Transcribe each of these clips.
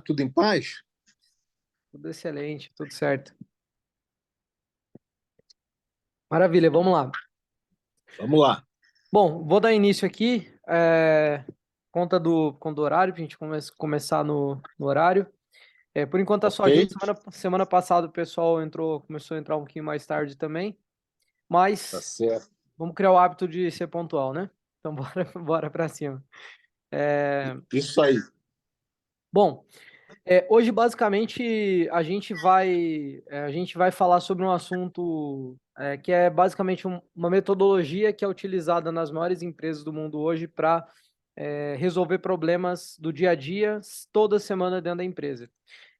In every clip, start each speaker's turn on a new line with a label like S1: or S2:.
S1: Tudo em paz?
S2: Tudo excelente, tudo certo. Maravilha, vamos lá.
S1: Vamos lá.
S2: Bom, vou dar início aqui, conta do horário, para a gente começar no horário. Por enquanto tá só
S1: Ok?
S2: a gente, semana passada o pessoal começou a entrar um pouquinho mais tarde também,
S1: Tá
S2: mas
S1: certo.
S2: vamos criar o hábito de ser pontual, né? Então bora para cima.
S1: Isso aí.
S2: Bom, hoje, basicamente, a gente vai falar sobre um assunto que é basicamente uma metodologia que é utilizada nas maiores empresas do mundo hoje para resolver problemas do dia a dia toda semana dentro da empresa.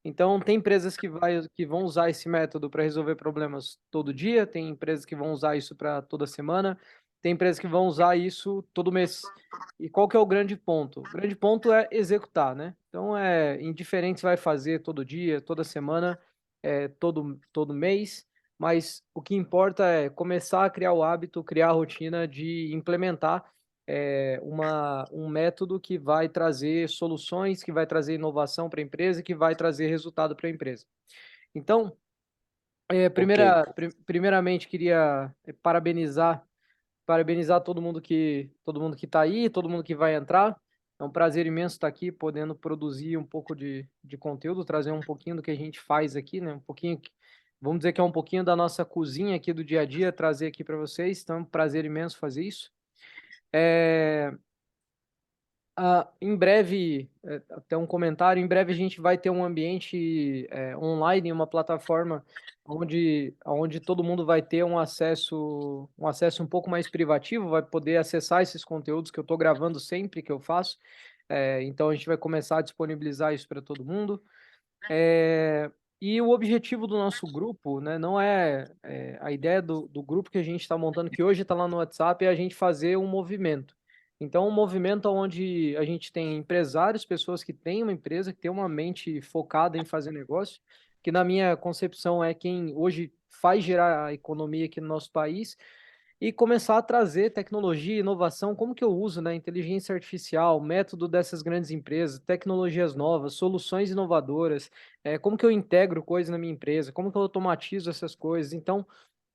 S2: Então, tem empresas que vão usar esse método para resolver problemas todo dia, tem empresas que vão usar isso para toda semana, tem empresas que vão usar isso todo mês. E qual que é o grande ponto? O grande ponto é executar, né? Então, indiferente se vai fazer todo dia, toda semana, todo mês, mas o que importa é começar a criar o hábito, criar a rotina de implementar um método que vai trazer soluções, que vai trazer inovação para a empresa e que vai trazer resultado para a empresa. Então,
S1: Ok.
S2: primeiramente, queria parabenizar todo mundo que está aí, todo mundo que vai entrar. É um prazer imenso estar aqui, podendo produzir um pouco de conteúdo, trazer um pouquinho do que a gente faz aqui, né? Vamos dizer que é um pouquinho da nossa cozinha aqui do dia a dia, trazer aqui para vocês. Então, é um prazer imenso fazer isso. É, em breve, até um comentário, em breve a gente vai ter um ambiente online, uma plataforma onde todo mundo vai ter um acesso um pouco mais privativo, vai poder acessar esses conteúdos que eu estou gravando sempre que eu faço. Então a gente vai começar a disponibilizar isso para todo mundo. E o objetivo do nosso grupo, né, não a ideia do grupo que a gente está montando, que hoje está lá no WhatsApp, é a gente fazer um movimento. Então, um movimento onde a gente tem empresários, pessoas que têm uma empresa, que têm uma mente focada em fazer negócio, que na minha concepção é quem hoje faz gerar a economia aqui no nosso país, e começar a trazer tecnologia, inovação, como que eu uso, né, inteligência artificial, método dessas grandes empresas, tecnologias novas, soluções inovadoras, como que eu integro coisas na minha empresa, como que eu automatizo essas coisas. Então,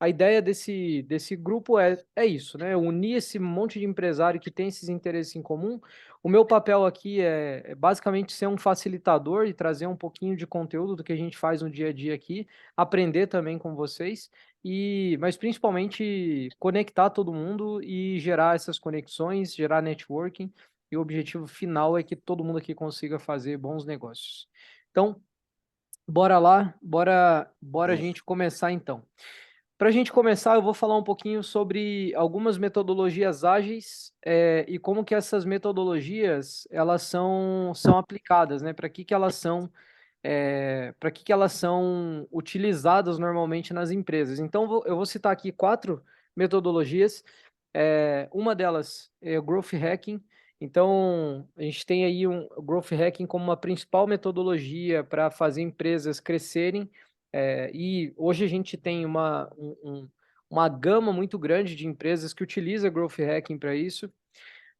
S2: a ideia desse grupo é isso, né? Unir esse monte de empresário que tem esses interesses em comum. O meu papel aqui é basicamente ser um facilitador e trazer um pouquinho de conteúdo do que a gente faz no dia a dia aqui, aprender também com vocês, mas principalmente conectar todo mundo e gerar essas conexões, gerar networking. E o objetivo final é que todo mundo aqui consiga fazer bons negócios. Então, bora lá, bora a gente começar então. Para a gente começar, eu vou falar um pouquinho sobre algumas metodologias ágeis, e como que essas metodologias elas são aplicadas, né? Para que elas são utilizadas normalmente nas empresas. Então, eu vou citar aqui quatro metodologias. Uma delas é o Growth Hacking. Então, a gente tem aí o Growth Hacking como uma principal metodologia para fazer empresas crescerem. E hoje a gente tem uma gama muito grande de empresas que utiliza Growth Hacking para isso.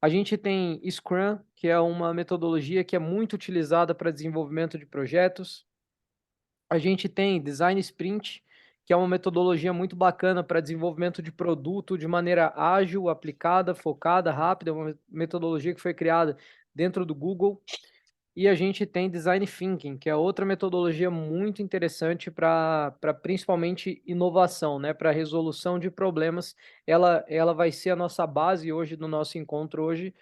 S2: A gente tem Scrum, que é uma metodologia que é muito utilizada para desenvolvimento de projetos. A gente tem Design Sprint, que é uma metodologia muito bacana para desenvolvimento de produto de maneira ágil, aplicada, focada, rápida, uma metodologia que foi criada dentro do Google. E a gente tem Design Thinking, que é outra metodologia muito interessante para principalmente inovação, né? Para resolução de problemas. Ela vai ser a nossa base hoje, no nosso encontro hoje,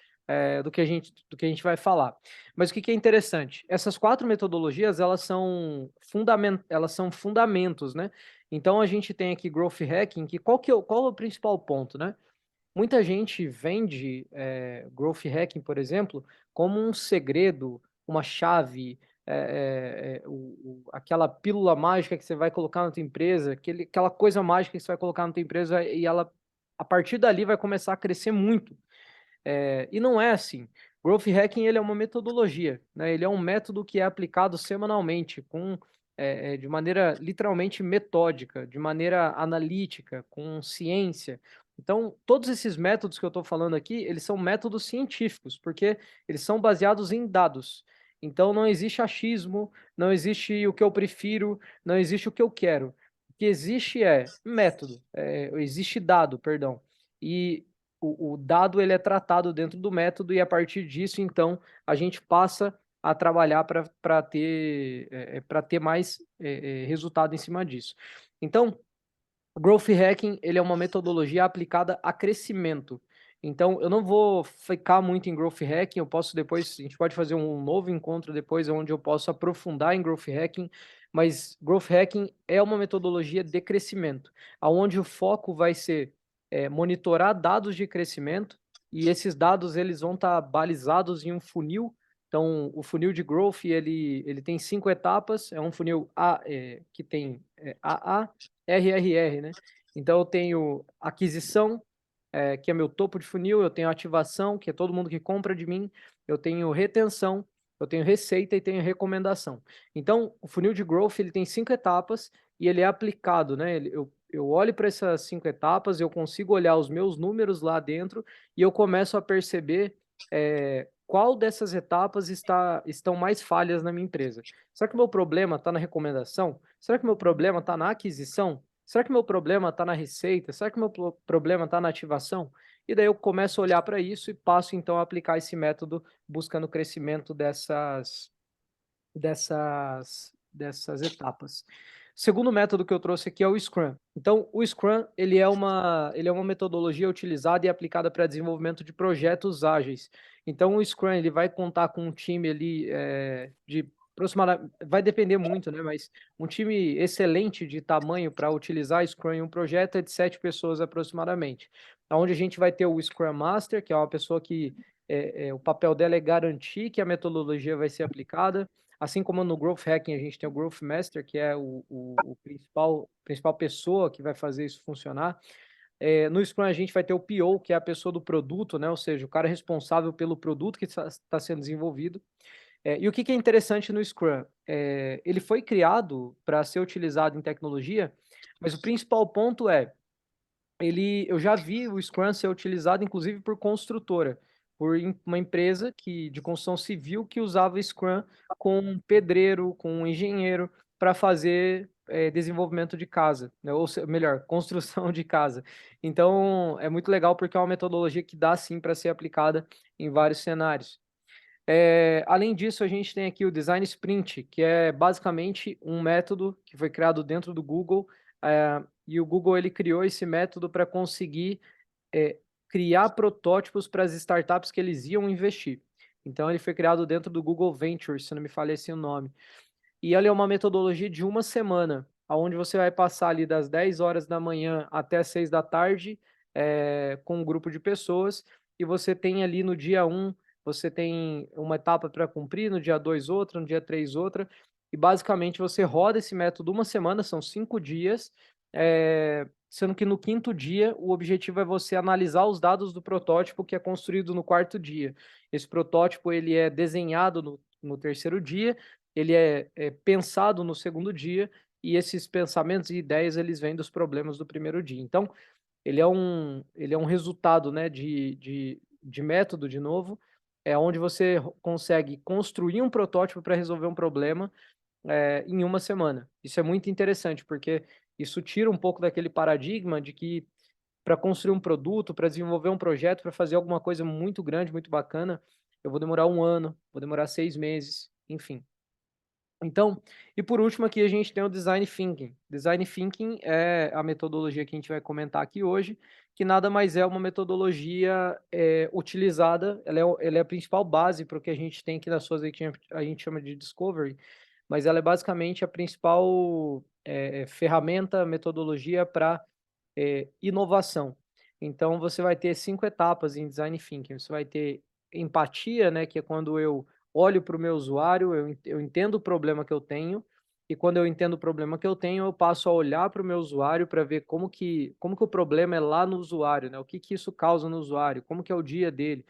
S2: do que a gente vai falar. Mas o que é interessante? Essas quatro metodologias, elas são fundamentos, né? Então a gente tem aqui Growth Hacking, que qual é o principal ponto, né? Muita gente vende Growth Hacking, por exemplo, como um segredo, uma chave, aquela pílula mágica que você vai colocar na tua empresa, aquela coisa mágica que você vai colocar na tua empresa e ela, a partir dali, vai começar a crescer muito. E não é assim. Growth Hacking ele é uma metodologia, né? Ele é um método que é aplicado semanalmente, de maneira literalmente metódica, de maneira analítica, com ciência. Então, todos esses métodos que eu estou falando aqui, eles são métodos científicos, porque eles são baseados em dados. Então não existe achismo, não existe o que eu prefiro, não existe o que eu quero. O que existe é método, existe dado, perdão. E o dado ele é tratado dentro do método e a partir disso, então, a gente passa a trabalhar para ter mais resultado em cima disso. Então, o Growth Hacking ele é uma metodologia aplicada a crescimento. Então, eu não vou ficar muito em Growth Hacking, eu posso depois, a gente pode fazer um novo encontro depois, onde eu posso aprofundar em Growth Hacking, mas Growth Hacking é uma metodologia de crescimento, onde o foco vai ser monitorar dados de crescimento, e esses dados eles vão estar balizados em um funil. Então, o funil de Growth, ele tem 5 etapas, é um funil que tem AA, RRR, né? Então eu tenho aquisição, que é meu topo de funil, eu tenho ativação, que é todo mundo que compra de mim, eu tenho retenção, eu tenho receita e tenho recomendação. Então, o funil de growth ele tem 5 etapas e ele é aplicado, né? Eu olho para essas 5 etapas, eu consigo olhar os meus números lá dentro e eu começo a perceber qual dessas etapas estão mais falhas na minha empresa. Será que o meu problema está na recomendação? Será que o meu problema está na aquisição? Será que o meu problema está na receita? Será que o meu problema está na ativação? E daí eu começo a olhar para isso e passo então a aplicar esse método buscando o crescimento dessas etapas. O segundo método que eu trouxe aqui é o Scrum. Então, o Scrum ele é uma metodologia utilizada e aplicada para desenvolvimento de projetos ágeis. Então, o Scrum ele vai contar com um time ali de aproximadamente, vai depender muito, né? Mas um time excelente de tamanho para utilizar Scrum em um projeto é de 7 pessoas aproximadamente. Onde a gente vai ter o Scrum Master, que é uma pessoa que o papel dela é garantir que a metodologia vai ser aplicada. Assim como no Growth Hacking a gente tem o Growth Master, que é o principal pessoa que vai fazer isso funcionar. No Scrum a gente vai ter o PO, que é a pessoa do produto, né? Ou seja, o cara responsável pelo produto que está sendo desenvolvido. E o que é interessante no Scrum? Ele foi criado para ser utilizado em tecnologia, mas o principal ponto eu já vi o Scrum ser utilizado, inclusive, por construtora, uma empresa de construção civil que usava Scrum com um pedreiro, com um engenheiro, para fazer desenvolvimento de casa, né? Melhor, construção de casa. Então, é muito legal porque é uma metodologia que dá, sim, para ser aplicada em vários cenários. Além disso, a gente tem aqui o Design Sprint, que é basicamente um método que foi criado dentro do Google, e o Google ele criou esse método para conseguir criar protótipos para as startups que eles iam investir. Então, ele foi criado dentro do Google Ventures, se não me falha esse o nome. E ele é uma metodologia de uma semana, onde você vai passar ali das 10 horas da manhã até as 6 da tarde, com um grupo de pessoas, e você tem ali no dia 1, você tem uma etapa para cumprir, no dia 2 outra, no dia 3 outra, e basicamente você roda esse método uma semana, são 5 dias, sendo que no quinto dia o objetivo é você analisar os dados do protótipo que é construído no quarto dia. Esse protótipo ele é desenhado no terceiro dia, ele é pensado no segundo dia, e esses pensamentos e ideias eles vêm dos problemas do primeiro dia. Então, ele é um resultado, né, de método, de novo, onde você consegue construir um protótipo para resolver um problema em uma semana. Isso é muito interessante, porque isso tira um pouco daquele paradigma de que para construir um produto, para desenvolver um projeto, para fazer alguma coisa muito grande, muito bacana, eu vou demorar 1 ano, vou demorar 6 meses, enfim. Então, e por último aqui a gente tem o Design Thinking. Design Thinking é a metodologia que a gente vai comentar aqui hoje, que nada mais é uma metodologia utilizada, ela é a principal base para o que a gente tem aqui nas suas, que a gente chama de Discovery, mas ela é basicamente a principal ferramenta, metodologia para inovação. Então, você vai ter 5 etapas em Design Thinking. Você vai ter empatia, né, que é quando eu olho para o meu usuário, eu entendo o problema que eu tenho, e quando eu entendo o problema que eu tenho, eu passo a olhar para o meu usuário para ver como que o problema é lá no usuário, né? O que isso causa no usuário, como que é o dia dele.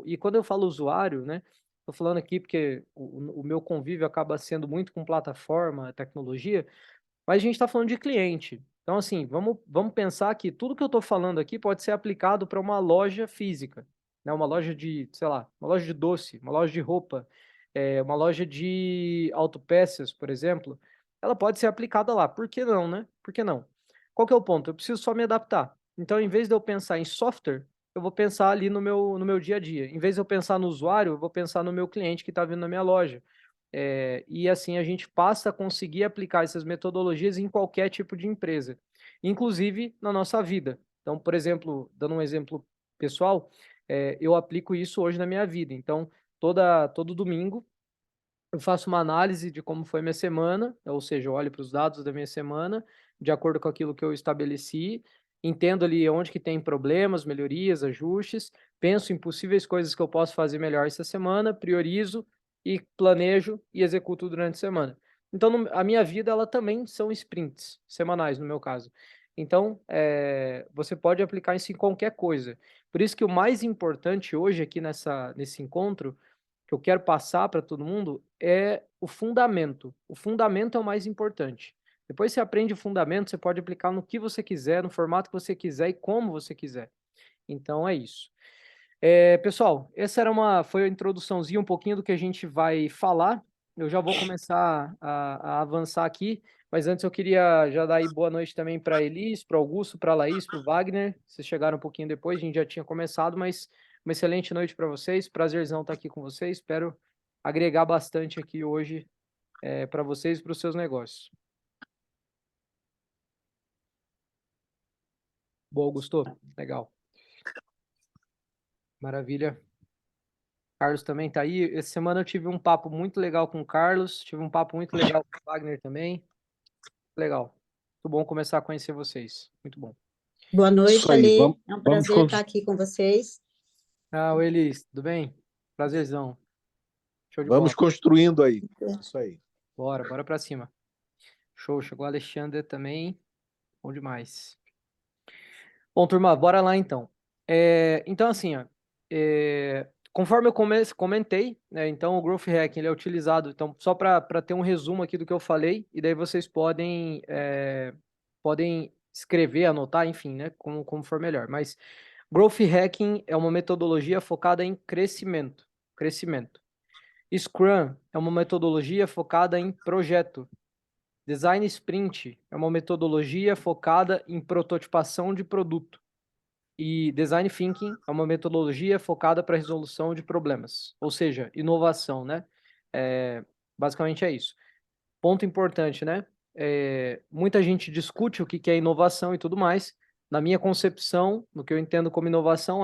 S2: E quando eu falo usuário, né? Estou falando aqui porque o meu convívio acaba sendo muito com plataforma, tecnologia, mas a gente está falando de cliente. Então, assim, vamos pensar que tudo que eu estou falando aqui pode ser aplicado para uma loja física, né? Uma loja de, sei lá, uma loja de doce, uma loja de roupa. uma loja de autopeças, por exemplo, ela pode ser aplicada lá. Por que não, né? Por que não? Qual que é o ponto? Eu preciso só me adaptar. Então, em vez de eu pensar em software, eu vou pensar ali no meu dia a dia. Em vez de eu pensar no usuário, eu vou pensar no meu cliente que está vindo na minha loja. E assim a gente passa a conseguir aplicar essas metodologias em qualquer tipo de empresa, inclusive na nossa vida. Então, por exemplo, dando um exemplo pessoal, eu aplico isso hoje na minha vida. Então, todo domingo eu faço uma análise de como foi minha semana, ou seja, eu olho para os dados da minha semana, de acordo com aquilo que eu estabeleci, entendo ali onde que tem problemas, melhorias, ajustes, penso em possíveis coisas que eu posso fazer melhor essa semana, priorizo e planejo e executo durante a semana. Então, a minha vida, ela também são sprints semanais, no meu caso. Então, você pode aplicar isso em qualquer coisa. Por isso que o mais importante hoje aqui nesse encontro que eu quero passar para todo mundo é o fundamento. O fundamento é o mais importante. Depois você aprende o fundamento, você pode aplicar no que você quiser, no formato que você quiser e como você quiser. Então é isso. Pessoal, essa foi a introduçãozinha um pouquinho do que a gente vai falar. Eu já vou começar a avançar aqui, mas antes eu queria já dar aí boa noite também para Elis, para Augusto, para Laís, para o Wagner. Vocês chegaram um pouquinho depois, a gente já tinha começado, mas uma excelente noite para vocês. Prazerzão estar aqui com vocês. Espero agregar bastante aqui hoje para vocês e para os seus negócios. Boa, Augusto. Legal. Maravilha. Carlos também tá aí. Essa semana eu tive um papo muito legal com o Carlos, tive um papo muito legal com o Wagner também. Legal. Muito bom começar a conhecer vocês. Muito bom.
S3: Boa noite,
S1: Isso aí,
S3: Ale.
S1: vamos,
S3: É um
S1: vamos,
S3: prazer estar aqui com vocês.
S2: Oi, Elis, tudo bem? Prazerzão. Show de
S1: vamos
S2: bola.
S1: construindo aí. Isso aí.
S2: Bora pra cima. Show, chegou o Alexandre também. Bom demais. Bom, turma, bora lá então. Então, assim, ó, conforme eu comentei, né, então o Growth Hacking ele é utilizado, então, só para ter um resumo aqui do que eu falei, e daí vocês podem escrever, anotar, enfim, né, como for melhor. Mas Growth Hacking é uma metodologia focada em crescimento. Crescimento. Scrum é uma metodologia focada em projeto. Design Sprint é uma metodologia focada em prototipação de produto. E Design Thinking é uma metodologia focada para resolução de problemas, ou seja, inovação, né? Basicamente é isso. Ponto importante, né? Muita gente discute o que é inovação e tudo mais. Na minha concepção, no que eu entendo como inovação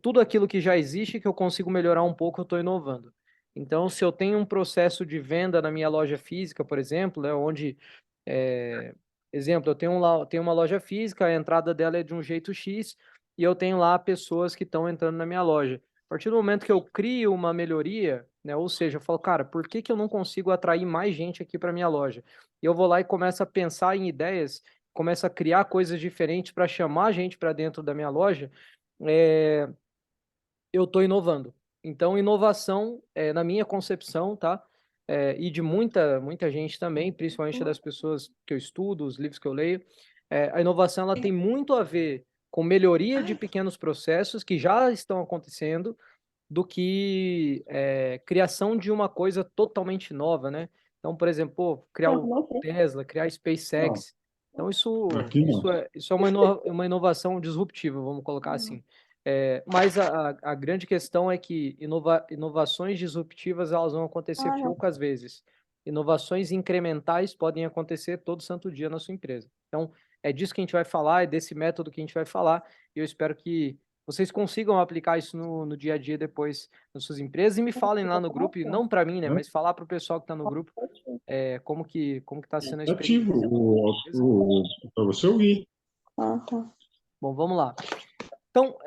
S2: tudo aquilo que já existe que eu consigo melhorar um pouco, eu estou inovando. Então, se eu tenho um processo de venda na minha loja física, por exemplo, né, onde, exemplo, eu tenho uma loja física, a entrada dela é de um jeito X, e eu tenho lá pessoas que estão entrando na minha loja. A partir do momento que eu crio uma melhoria, né, ou seja, eu falo, cara, por que que eu não consigo atrair mais gente aqui para minha loja? E eu vou lá e começo a pensar em ideias, começo a criar coisas diferentes para chamar a gente para dentro da minha loja, eu estou inovando. Então, inovação, na minha concepção, tá? E de muita gente também, principalmente das pessoas que eu estudo, os livros que eu leio, a inovação ela tem muito a ver com melhoria de pequenos processos que já estão acontecendo, do que criação de uma coisa totalmente nova, né? Então, por exemplo, criar o Tesla, criar a SpaceX. Então, isso é uma inovação disruptiva, vamos colocar assim. Mas a grande questão é que inovações disruptivas elas vão acontecer poucas vezes. Inovações incrementais podem acontecer todo santo dia na sua empresa. Então, é disso que a gente vai falar, é desse método que a gente vai falar, e eu espero que vocês consigam aplicar isso no dia a dia depois nas suas empresas e me falem lá no grupo, e não para mim, né, mas falar para o pessoal que está no grupo como que está sendo a experiência.
S4: Para você ouvir.
S3: Ah, tá.
S2: Bom, vamos lá. Então,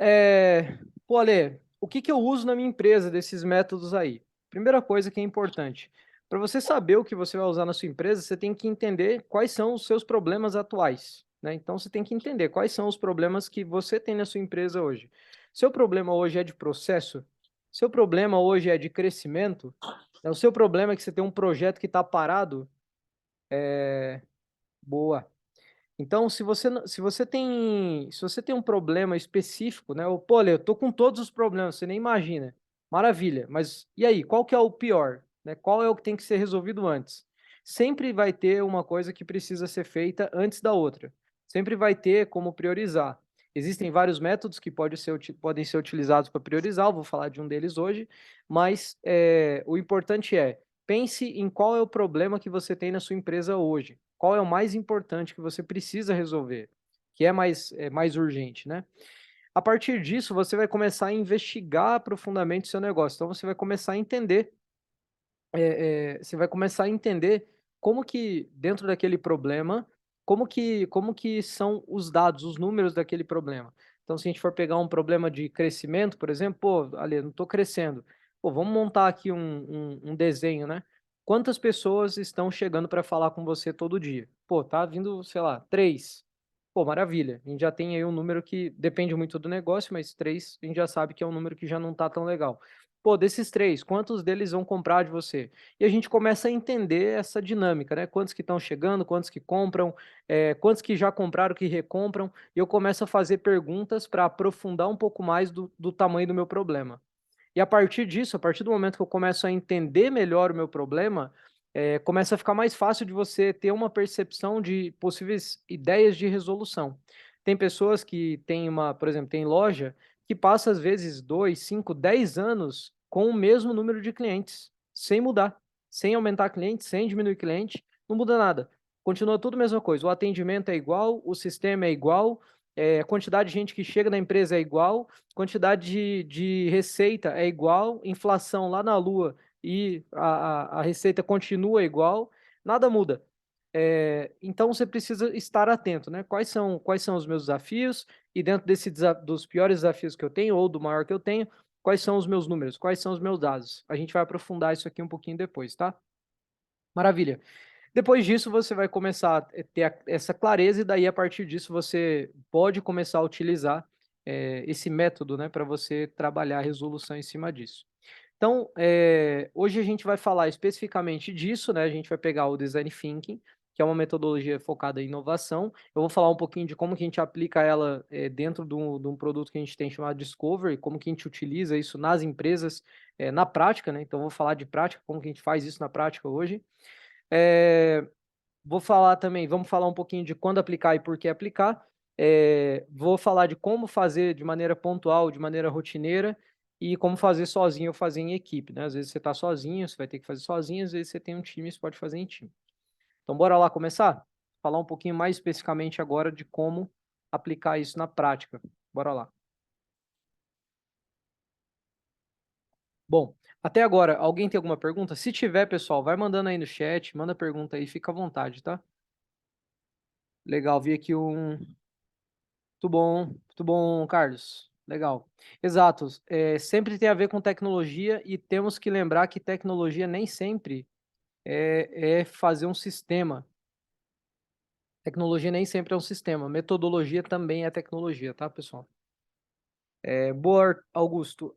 S2: pô, Ale, o que eu uso na minha empresa desses métodos aí? Primeira coisa que é importante, para você saber o que você vai usar na sua empresa, você tem que entender quais são os seus problemas atuais, né? Então, você tem que entender quais são os problemas que você tem na sua empresa hoje. Seu problema hoje é de processo? Seu problema hoje é de crescimento? O seu problema é que você tem um projeto que está parado? Boa. Então, se você tem um problema específico, né? Pô, Ale, eu tô com todos os problemas, você nem imagina. Maravilha, mas e aí, qual que é o pior, né? Qual é o que tem que ser resolvido antes? Sempre vai ter uma coisa que precisa ser feita antes da outra. Sempre vai ter como priorizar. Existem vários métodos que podem ser utilizados para priorizar, eu vou falar de um deles hoje, mas o importante pense em qual é o problema que você tem na sua empresa hoje. Qual é o mais importante que você precisa resolver, que é mais urgente, né? A partir disso, você vai começar a investigar profundamente o seu negócio. Então, você vai começar a entender, como que, dentro daquele problema, como que são os dados, os números daquele problema. Então, se a gente for pegar um problema de crescimento, por exemplo, pô, Ale, não estou crescendo. Pô, vamos montar aqui um desenho, né? Quantas pessoas estão chegando para falar com você todo dia? Pô, tá vindo, sei lá, 3. Pô, maravilha. A gente já tem aí um número que depende muito do negócio, mas 3 a gente já sabe que é um número que já não tá tão legal. Pô, desses 3, quantos deles vão comprar de você? E a gente começa a entender essa dinâmica, né? Quantos que estão chegando, quantos que compram, quantos que já compraram, que recompram. E eu começo a fazer perguntas para aprofundar um pouco mais do tamanho do meu problema. E a partir disso, a partir do momento que eu começo a entender melhor o meu problema, começa a ficar mais fácil de você ter uma percepção de possíveis ideias de resolução. Tem pessoas que têm por exemplo, tem loja que passa às vezes 2, 5, 10 anos com o mesmo número de clientes, sem mudar, sem aumentar cliente, sem diminuir cliente, não muda nada. Continua tudo a mesma coisa. O atendimento é igual, o sistema é igual, a quantidade de gente que chega na empresa é igual, quantidade de receita é igual, inflação lá na lua e a receita continua igual, nada muda. Então você precisa estar atento, né? Quais são os meus desafios e dentro dos piores desafios que eu tenho ou do maior que eu tenho, quais são os meus números, quais são os meus dados? A gente vai aprofundar isso aqui um pouquinho depois, tá? Maravilha. Depois disso, você vai começar a ter essa clareza e daí, a partir disso, você pode começar a utilizar esse método, né, para você trabalhar a resolução em cima disso. Então, hoje a gente vai falar especificamente disso, né? A gente vai pegar o Design Thinking, que é uma metodologia focada em inovação. Eu vou falar um pouquinho de como que a gente aplica ela dentro de um produto que a gente tem chamado Discovery, como que a gente utiliza isso nas empresas, na prática, né? Então, eu vou falar de prática, como que a gente faz isso na prática hoje. Vamos falar um pouquinho de quando aplicar e por que aplicar. Vou falar de como fazer de maneira pontual, de maneira rotineira, e como fazer sozinho ou fazer em equipe, né? Às vezes você está sozinho, você vai ter que fazer sozinho, às vezes você tem um time, você pode fazer em time. Então, bora lá começar? Falar um pouquinho mais especificamente agora de como aplicar isso na prática. Bora lá. Bom, até agora, alguém tem alguma pergunta? Se tiver, pessoal, vai mandando aí no chat, manda pergunta aí, fica à vontade, tá? Legal, vi aqui muito bom, Carlos. Legal. Exato. Sempre tem a ver com tecnologia e temos que lembrar que tecnologia nem sempre é fazer um sistema. Tecnologia nem sempre é um sistema. Metodologia também é tecnologia, tá, pessoal? Boa, Augusto.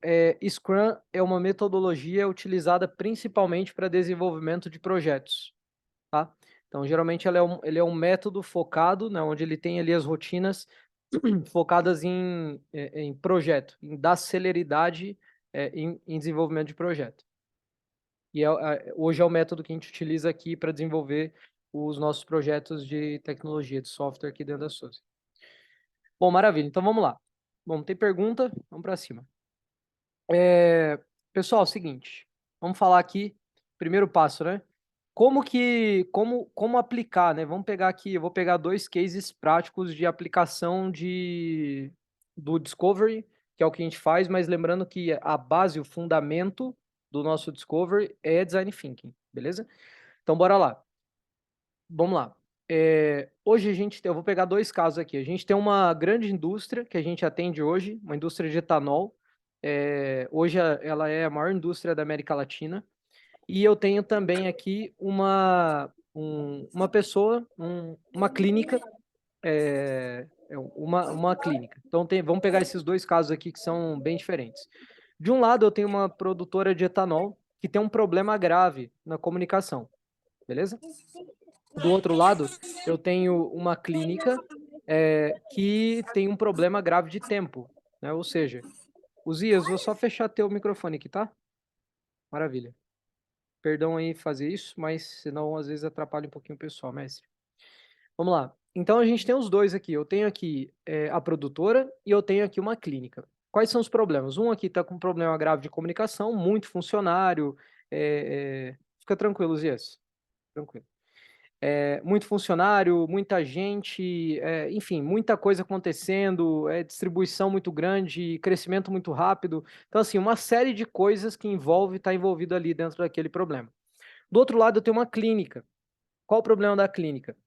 S2: Scrum é uma metodologia utilizada principalmente para desenvolvimento de projetos, tá? Então, geralmente, ele é um método focado, né, onde ele tem ali as rotinas focadas em projeto, em dar celeridade em desenvolvimento de projeto. E hoje é o método que a gente utiliza aqui para desenvolver os nossos projetos de tecnologia, de software aqui dentro da Suzy. Bom, maravilha. Então, vamos lá. Bom, tem pergunta? Vamos para cima. Pessoal, é o seguinte. Vamos falar aqui, primeiro passo, né? Como aplicar, né? Vamos pegar aqui, eu vou pegar 2 cases práticos de aplicação do Discovery, que é o que a gente faz, mas lembrando que a base, o fundamento do nosso Discovery é Design Thinking, beleza? Então, bora lá. Vamos lá. Hoje eu vou pegar 2 casos aqui. A gente tem uma grande indústria que a gente atende hoje, uma indústria de etanol. Hoje ela é a maior indústria da América Latina. E eu tenho também aqui uma pessoa, uma clínica, uma clínica. Então, vamos pegar esses 2 casos aqui que são bem diferentes. De um lado, eu tenho uma produtora de etanol que tem um problema grave na comunicação, beleza? Do outro lado, eu tenho uma clínica que tem um problema grave de tempo, né? Ou seja, Uzias, vou só fechar teu microfone aqui, tá? Maravilha. Perdão aí fazer isso, mas senão às vezes atrapalha um pouquinho o pessoal, mestre. Vamos lá. Então a gente tem os dois aqui. Eu tenho aqui a produtora e eu tenho aqui uma clínica. Quais são os problemas? Um aqui está com um problema grave de comunicação, muito funcionário. Fica tranquilo, Zias. Tranquilo. Muito funcionário, muita gente, enfim, muita coisa acontecendo, distribuição muito grande, crescimento muito rápido. Então, assim, uma série de coisas que está envolvido ali dentro daquele problema. Do outro lado, eu tenho uma clínica. Qual o problema da clínica?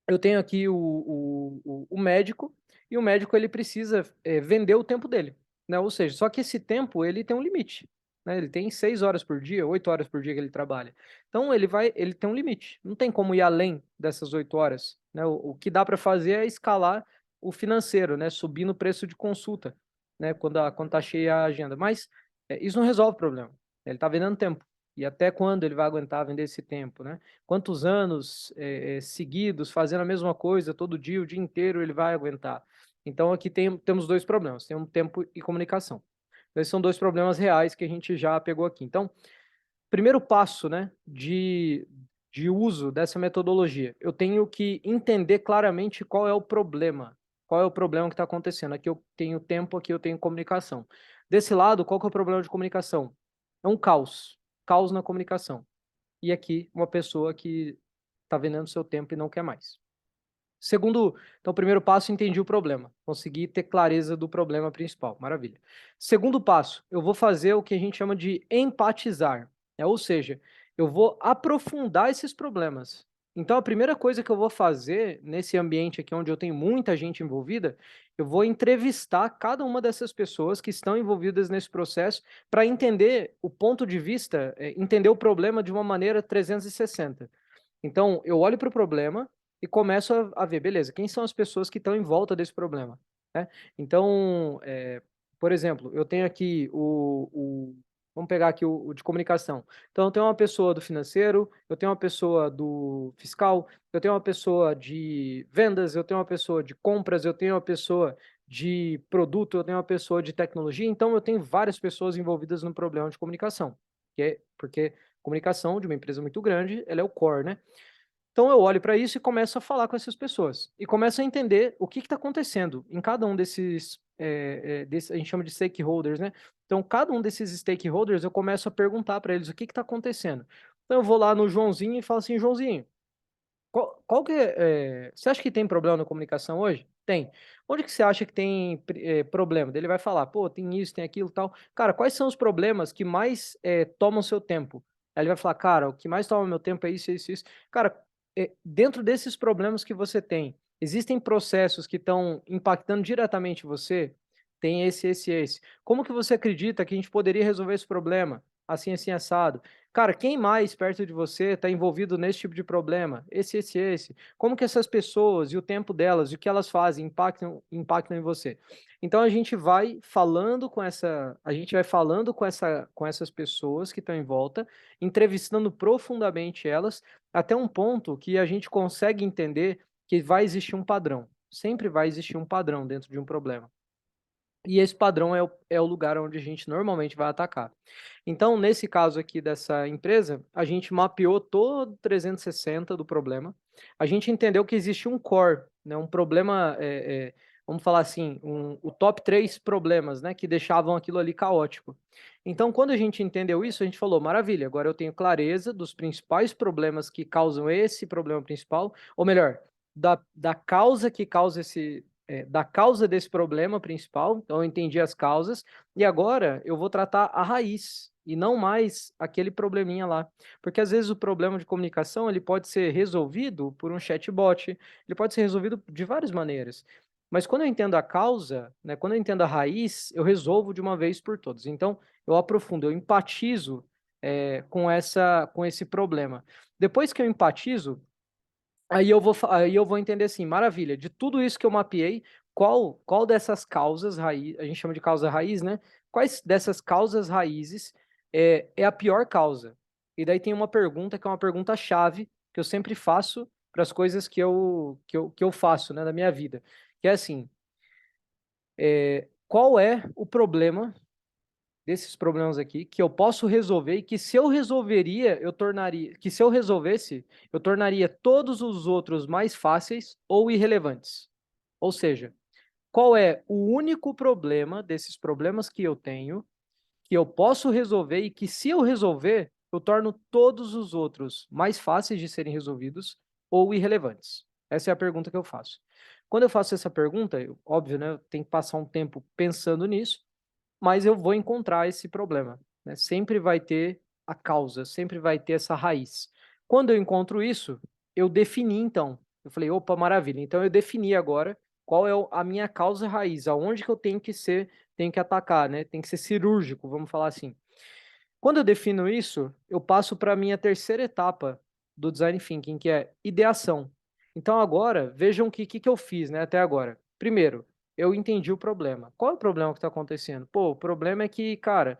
S2: Eu tenho aqui o médico, e o médico ele precisa vender o tempo dele, né? Ou seja, só que esse tempo ele tem um limite, né? Ele tem 6 horas por dia, 8 horas por dia que ele trabalha. Então ele tem um limite. Não tem como ir além dessas 8 horas, né? O que dá para fazer é escalar o financeiro, né? Subir no preço de consulta, né? Quando tá cheia a agenda. Mas isso não resolve o problema. Ele está vendendo tempo. E até quando ele vai aguentar vender esse tempo, né? Quantos anos seguidos fazendo a mesma coisa todo dia, o dia inteiro, ele vai aguentar? Então, aqui temos dois problemas, tem um tempo e comunicação. Esses são dois problemas reais que a gente já pegou aqui. Então, primeiro passo, né, de uso dessa metodologia, eu tenho que entender claramente qual é o problema que está acontecendo. Aqui eu tenho tempo, aqui eu tenho comunicação. Desse lado, qual que é o problema de comunicação? É um caos na comunicação. E aqui, uma pessoa que está vendendo seu tempo e não quer mais. Então, primeiro passo, entendi o problema. Consegui ter clareza do problema principal. Maravilha. Segundo passo, eu vou fazer o que a gente chama de empatizar. Ou seja, eu vou aprofundar esses problemas. Então, a primeira coisa que eu vou fazer nesse ambiente aqui, onde eu tenho muita gente envolvida, eu vou entrevistar cada uma dessas pessoas que estão envolvidas nesse processo para entender o ponto de vista, entender o problema de uma maneira 360. Então, eu olho para o problema e começo a ver, beleza, quem são as pessoas que estão em volta desse problema, né? Então, por exemplo, eu tenho aqui vamos pegar aqui o de comunicação. Então, eu tenho uma pessoa do financeiro, eu tenho uma pessoa do fiscal, eu tenho uma pessoa de vendas, eu tenho uma pessoa de compras, eu tenho uma pessoa de produto, eu tenho uma pessoa de tecnologia, então eu tenho várias pessoas envolvidas no problema de comunicação, porque comunicação de uma empresa muito grande, ela é o core, né? Então eu olho para isso e começo a falar com essas pessoas e começo a entender o que está acontecendo em cada um desses, a gente chama de stakeholders, né? Então cada um desses stakeholders eu começo a perguntar para eles o que está acontecendo. Então eu vou lá no Joãozinho e falo assim, Joãozinho, qual que você acha que tem problema na comunicação hoje? Tem. Onde que você acha que tem problema? Ele vai falar, pô, tem isso, tem aquilo, tal. Cara, quais são os problemas que mais tomam seu tempo? Aí ele vai falar, cara, o que mais toma meu tempo é isso, isso, isso. Cara, dentro desses problemas que você tem, existem processos que estão impactando diretamente você? Tem esse. Como que você acredita que a gente poderia resolver esse problema? Assim, assim, assado. Cara, quem mais perto de você está envolvido nesse tipo de problema? Esse. Como que essas pessoas e o tempo delas, e o que elas fazem, impactam em você? Então a gente vai falando com essas pessoas que estão em volta, entrevistando profundamente elas, até um ponto que a gente consegue entender que vai existir um padrão. Sempre vai existir um padrão dentro de um problema. E esse padrão é o lugar onde a gente normalmente vai atacar. Então, nesse caso aqui dessa empresa, a gente mapeou todo 360 do problema. A gente entendeu que existe um core, né, um problema, vamos falar assim, o top 3 problemas, né, que deixavam aquilo ali caótico. Então, quando a gente entendeu isso, a gente falou, maravilha, agora eu tenho clareza dos principais problemas que causam esse problema principal, ou melhor, da causa que causa da causa desse problema principal, então eu entendi as causas, e agora eu vou tratar a raiz, e não mais aquele probleminha lá. Porque às vezes o problema de comunicação ele pode ser resolvido por um chatbot, ele pode ser resolvido de várias maneiras. Mas quando eu entendo a causa, né, quando eu entendo a raiz, eu resolvo de uma vez por todas. Então, eu aprofundo, eu empatizo com esse problema. Depois que eu empatizo, aí eu vou entender assim, maravilha, de tudo isso que eu mapeei, qual dessas causas raiz, a gente chama de causa raiz, né? Quais dessas causas raízes é a pior causa? E daí tem uma pergunta que é uma pergunta-chave que eu sempre faço para as coisas que eu faço, né, na minha vida, que é assim, qual é o problema desses problemas aqui, que eu posso resolver e que se eu resolveria, que se eu resolvesse, eu tornaria todos os outros mais fáceis ou irrelevantes. Ou seja, qual é o único problema desses problemas que eu tenho, que eu posso resolver e que se eu resolver, eu torno todos os outros mais fáceis de serem resolvidos ou irrelevantes? Essa é a pergunta que eu faço. Quando eu faço essa pergunta, óbvio, né, eu tenho que passar um tempo pensando nisso, mas eu vou encontrar esse problema, né? Sempre vai ter a causa, sempre vai ter essa raiz. Quando eu encontro isso, eu defini então. Eu falei, opa, maravilha. Então eu defini agora qual é a minha causa raiz, aonde que eu tenho que atacar, né? Tem que ser cirúrgico, vamos falar assim. Quando eu defino isso, eu passo para a minha terceira etapa do design thinking, que é ideação. Então agora, vejam o que eu fiz, né, até agora. Primeiro, eu entendi o problema. Qual é o problema que está acontecendo? Pô, o problema é que, cara,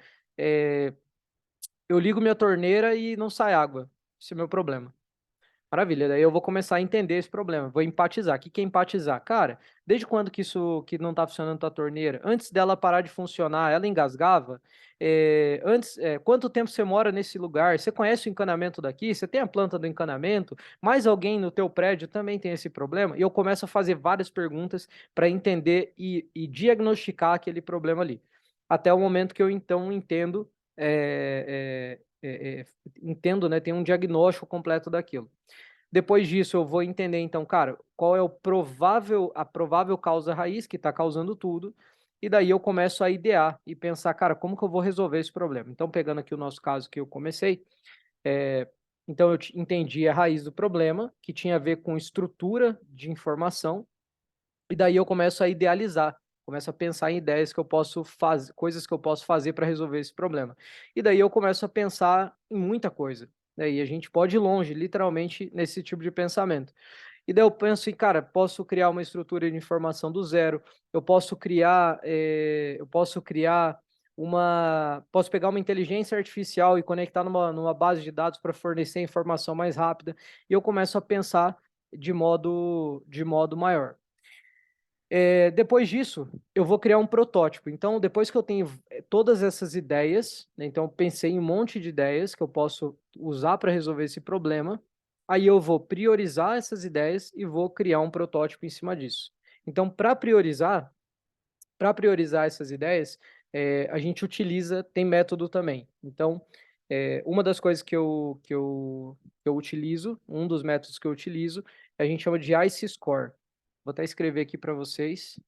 S2: eu ligo minha torneira e não sai água. Esse é o meu problema. Maravilha, daí eu vou começar a entender esse problema, vou empatizar. O que é empatizar? Cara, desde quando que não está funcionando a torneira? Antes dela parar de funcionar, ela engasgava? Quanto tempo você mora nesse lugar? Você conhece o encanamento daqui? Você tem a planta do encanamento? Mais alguém no teu prédio também tem esse problema? E eu começo a fazer várias perguntas para entender e diagnosticar aquele problema ali. Até o momento que eu então entendo, né, tem um diagnóstico completo daquilo. Depois disso, eu vou entender, então, cara, qual é a provável causa raiz que está causando tudo, e daí eu começo a idear e pensar, cara, como que eu vou resolver esse problema? Então, pegando aqui o nosso caso que eu comecei, então eu entendi a raiz do problema, que tinha a ver com estrutura de informação, e daí eu começo a idealizar, começo a pensar em ideias que eu posso fazer, coisas que eu posso fazer para resolver esse problema. E daí eu começo a pensar em muita coisa, né? E a gente pode ir longe, literalmente, nesse tipo de pensamento. E daí eu penso em, cara, posso criar uma estrutura de informação do zero, posso pegar uma inteligência artificial e conectar numa base de dados para fornecer informação mais rápida, e eu começo a pensar de modo maior. Depois disso, eu vou criar um protótipo. Então, depois que eu tenho todas essas ideias, né, então eu pensei em um monte de ideias que eu posso usar para resolver esse problema, aí eu vou priorizar essas ideias e vou criar um protótipo em cima disso. Então, para priorizar essas ideias, a gente tem método também. Então, uma das coisas que eu utilizo, um dos métodos que eu utilizo, a gente chama de ICE Score. Vou até escrever aqui para vocês.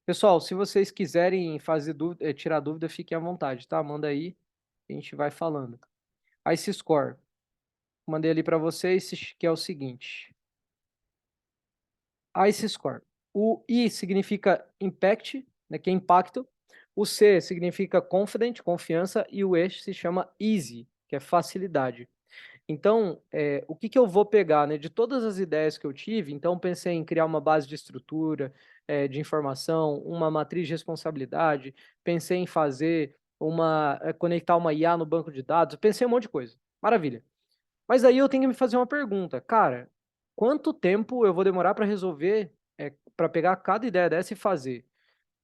S2: Pessoal, se vocês quiserem tirar dúvida, fiquem à vontade, tá? Manda aí, a gente vai falando. ICE Score. Mandei ali para vocês, que é o seguinte. ICE Score. O I significa impact, né, que é impacto. O C significa confident, confiança. E o E se chama easy, que é facilidade. Então, o que eu vou pegar, né? De todas as ideias que eu tive, então pensei em criar uma base de estrutura, de informação, uma matriz de responsabilidade, pensei em conectar uma IA no banco de dados, pensei em um monte de coisa. Maravilha. Mas aí eu tenho que me fazer uma pergunta. Cara, quanto tempo eu vou demorar para resolver, para pegar cada ideia dessa e fazer?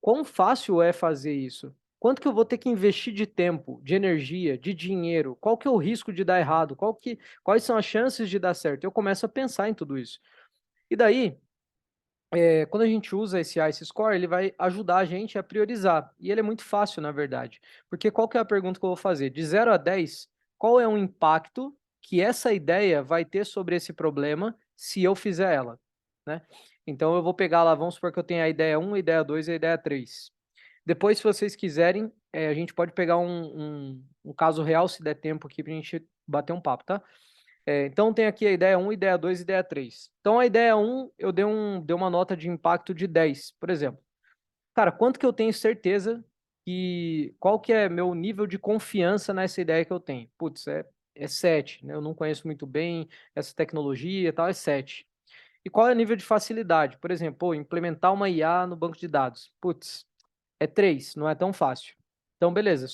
S2: Quão fácil é fazer isso? Quanto que eu vou ter que investir de tempo, de energia, de dinheiro? Qual que é o risco de dar errado? Quais são as chances de dar certo? Eu começo a pensar em tudo isso. E daí, quando a gente usa esse ICE Score, ele vai ajudar a gente a priorizar. E ele é muito fácil, na verdade. Porque qual que é a pergunta que eu vou fazer? De 0 a 10, qual é o impacto que essa ideia vai ter sobre esse problema se eu fizer ela, né? Então, eu vou pegar lá, vamos supor que eu tenha a ideia 1, a ideia 2 e a ideia 3. Depois, se vocês quiserem, a gente pode pegar um caso real, se der tempo aqui, para a gente bater um papo, tá? Então, tem aqui a ideia 1, ideia 2 e ideia 3. Então, a ideia 1, eu dei uma nota de impacto de 10, por exemplo. Cara, quanto que eu tenho certeza qual que é meu nível de confiança nessa ideia que eu tenho? Putz, é 7, né? Eu não conheço muito bem essa tecnologia e tal, é 7. E qual é o nível de facilidade? Por exemplo, implementar uma IA no banco de dados. Putz, é 3, não é tão fácil. Então, beleza,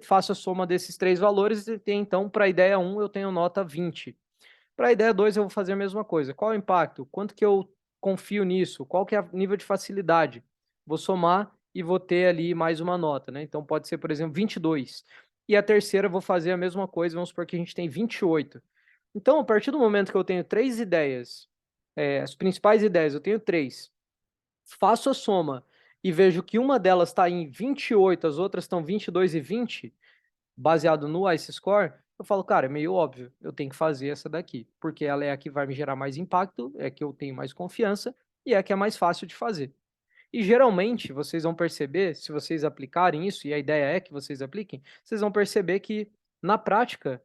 S2: faço a soma desses 3 valores e então, para a ideia 1, eu tenho nota 20. Para a ideia 2, eu vou fazer a mesma coisa. Qual é o impacto? Quanto que eu confio nisso? Qual que é o nível de facilidade? Vou somar e vou ter ali mais uma nota, né? Então pode ser, por exemplo, 22. E a terceira eu vou fazer a mesma coisa, vamos supor que a gente tem 28. Então, a partir do momento que eu tenho 3 ideias, as principais ideias, eu tenho 3, faço a soma e vejo que uma delas está em 28, as outras estão 22 e 20, baseado no Ice Score, eu falo, cara, é meio óbvio, eu tenho que fazer essa daqui, porque ela é a que vai me gerar mais impacto, é a que eu tenho mais confiança e é a que é mais fácil de fazer. E geralmente vocês vão perceber, se vocês aplicarem isso, e a ideia é que vocês apliquem, vocês vão perceber que, na prática,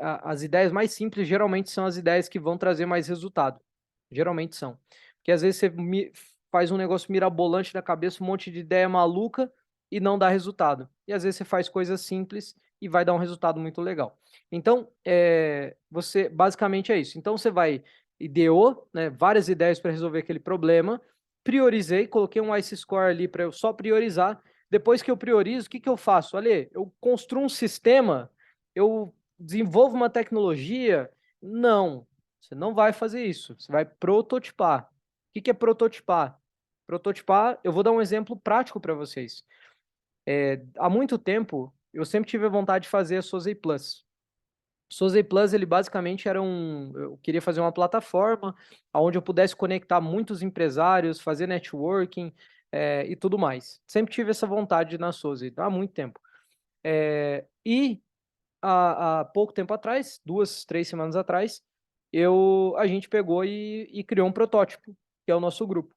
S2: as ideias mais simples geralmente são as ideias que vão trazer mais resultado. Geralmente são. Porque às vezes você faz um negócio mirabolante na cabeça, um monte de ideia maluca e não dá resultado. E às vezes você faz coisas simples e vai dar um resultado muito legal. Então, você basicamente é isso. Então você vai ideou, né, várias ideias para resolver aquele problema, priorizei, coloquei um Ice Score ali para eu só priorizar. Depois que eu priorizo, o que eu faço? Olha, eu construo um sistema, eu desenvolvo uma tecnologia? Não, você não vai fazer isso. Você vai prototipar. O que é prototipar? Prototipar, eu vou dar um exemplo prático para vocês. Há muito tempo, eu sempre tive a vontade de fazer a Sozei Plus. Sozei Plus, ele basicamente era eu queria fazer uma plataforma onde eu pudesse conectar muitos empresários, fazer networking e tudo mais. Sempre tive essa vontade na Sozei, há muito tempo. E há pouco tempo atrás, 2, 3 semanas atrás, a gente pegou e criou um protótipo, que é o nosso grupo.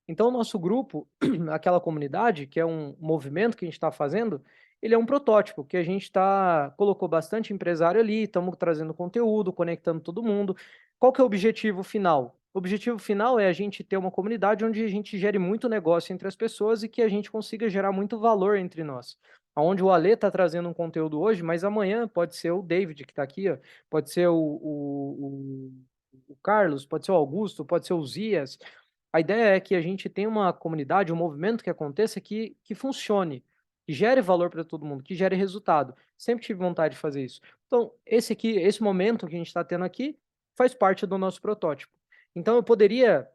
S2: Então, o nosso grupo, aquela comunidade, que é um movimento que a gente está fazendo, ele é um protótipo, que a gente colocou bastante empresário ali, estamos trazendo conteúdo, conectando todo mundo. Qual que é o objetivo final? O objetivo final é a gente ter uma comunidade onde a gente gere muito negócio entre as pessoas e que a gente consiga gerar muito valor entre nós. Onde o Ale está trazendo um conteúdo hoje, mas amanhã pode ser o David, que está aqui, ó, pode ser o Carlos, pode ser o Augusto, pode ser o Zias. A ideia é que a gente tenha uma comunidade, um movimento que aconteça que funcione, que gere valor para todo mundo, que gere resultado. Sempre tive vontade de fazer isso. Então, esse momento que a gente está tendo aqui, faz parte do nosso protótipo. Então, eu poderia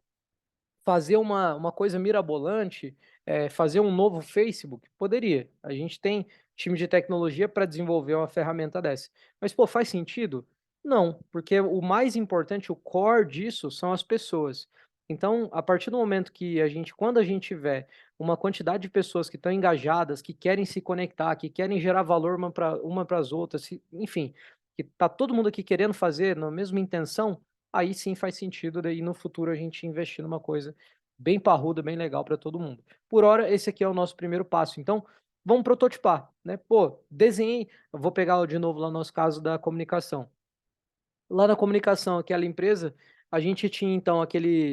S2: fazer uma coisa mirabolante, fazer um novo Facebook? Poderia. A gente tem time de tecnologia para desenvolver uma ferramenta dessa. Mas, pô, faz sentido? Não, porque o mais importante, o core disso, são as pessoas. Então, a partir do momento que quando a gente tiver uma quantidade de pessoas que estão engajadas, que querem se conectar, que querem gerar valor uma para as outras, enfim, que tá todo mundo aqui querendo fazer na mesma intenção, aí sim faz sentido daí no futuro a gente investir numa coisa bem parruda, bem legal para todo mundo. Por hora, esse aqui é o nosso primeiro passo. Então, vamos prototipar, né? Pô, desenhei, eu vou pegar de novo lá no nosso caso da comunicação. Lá na comunicação, aquela empresa, a gente tinha então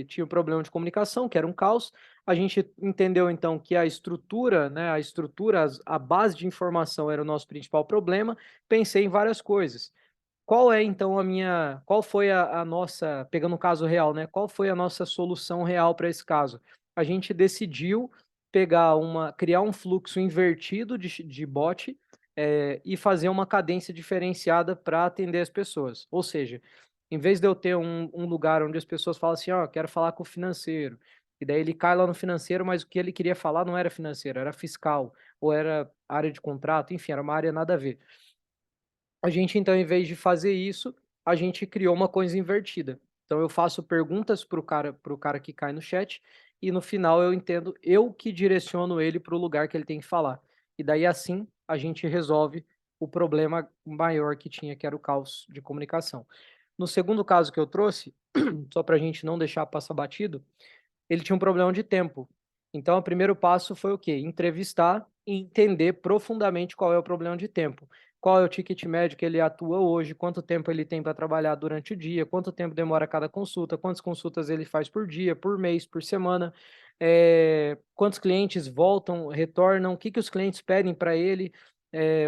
S2: tinha o problema de comunicação, que era um caos. A gente entendeu então que a estrutura, né, a base de informação era o nosso principal problema. Pensei em várias coisas. Qual foi a nossa, pegando um caso real, né? Qual foi a nossa solução real para esse caso? A gente decidiu criar um fluxo invertido de bot e fazer uma cadência diferenciada para atender as pessoas. Ou seja, em vez de eu ter um lugar onde as pessoas falam assim, ó, quero falar com o financeiro, e daí ele cai lá no financeiro, mas o que ele queria falar não era financeiro, era fiscal, ou era área de contrato, enfim, era uma área nada a ver. A gente, então, em vez de fazer isso, a gente criou uma coisa invertida. Então, eu faço perguntas para o cara que cai no chat e no final eu que direciono ele para o lugar que ele tem que falar. E daí, assim, a gente resolve o problema maior que tinha, que era o caos de comunicação. No segundo caso que eu trouxe, só para a gente não deixar passar batido, ele tinha um problema de tempo. Então, o primeiro passo foi o quê? Entrevistar e entender profundamente qual é o problema de tempo. Qual é o ticket médio que ele atua hoje, quanto tempo ele tem para trabalhar durante o dia, quanto tempo demora cada consulta, quantas consultas ele faz por dia, por mês, por semana, quantos clientes voltam, retornam, o que os clientes pedem para ele,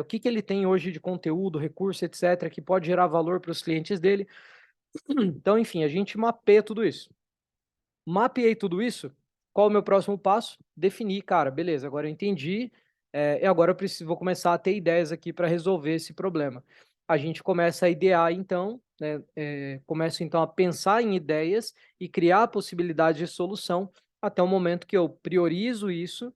S2: o que ele tem hoje de conteúdo, recurso, etc., que pode gerar valor para os clientes dele. Então, enfim, a gente mapeia tudo isso. Mapeei tudo isso. Qual é o meu próximo passo? Definir, cara, beleza, agora eu entendi, e agora vou começar a ter ideias aqui para resolver esse problema. A gente começa a idear, então, né, começo então a pensar em ideias e criar possibilidades de solução até o momento que eu priorizo isso,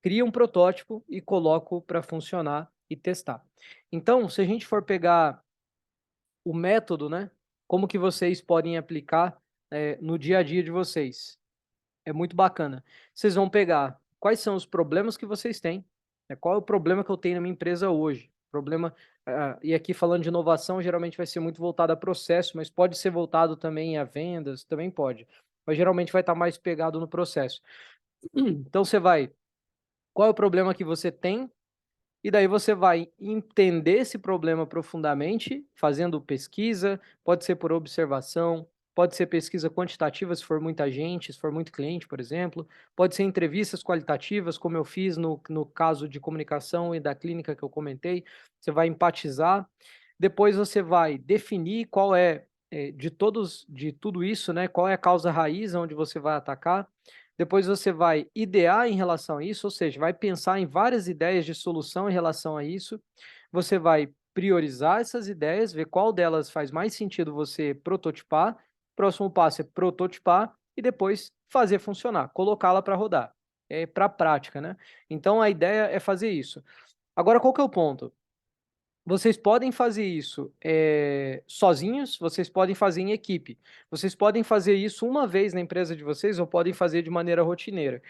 S2: crio um protótipo e coloco para funcionar e testar. Então, se a gente for pegar o método, né? Como que vocês podem aplicar no dia a dia de vocês? É muito bacana. Vocês vão pegar quais são os problemas que vocês têm, né? Qual é o problema que eu tenho na minha empresa hoje? Problema, e aqui falando de inovação, geralmente vai ser muito voltado a processo, mas pode ser voltado também a vendas, também pode. Mas geralmente vai estar mais pegado no processo. Então qual é o problema que você tem? E daí você vai entender esse problema profundamente, fazendo pesquisa, pode ser por observação, pode ser pesquisa quantitativa, se for muita gente, se for muito cliente, por exemplo, pode ser entrevistas qualitativas, como eu fiz no caso de comunicação e da clínica que eu comentei, você vai empatizar, depois você vai definir qual de tudo isso, né, qual é a causa raiz onde você vai atacar, depois você vai idear em relação a isso, ou seja, vai pensar em várias ideias de solução em relação a isso. Você vai priorizar essas ideias, ver qual delas faz mais sentido você prototipar. Próximo passo é prototipar e depois fazer funcionar, colocá-la para rodar. É para a prática, né? Então a ideia é fazer isso. Agora, qual que é o ponto? Vocês podem fazer isso sozinhos, vocês podem fazer em equipe. Vocês podem fazer isso uma vez na empresa de vocês ou podem fazer de maneira rotineira.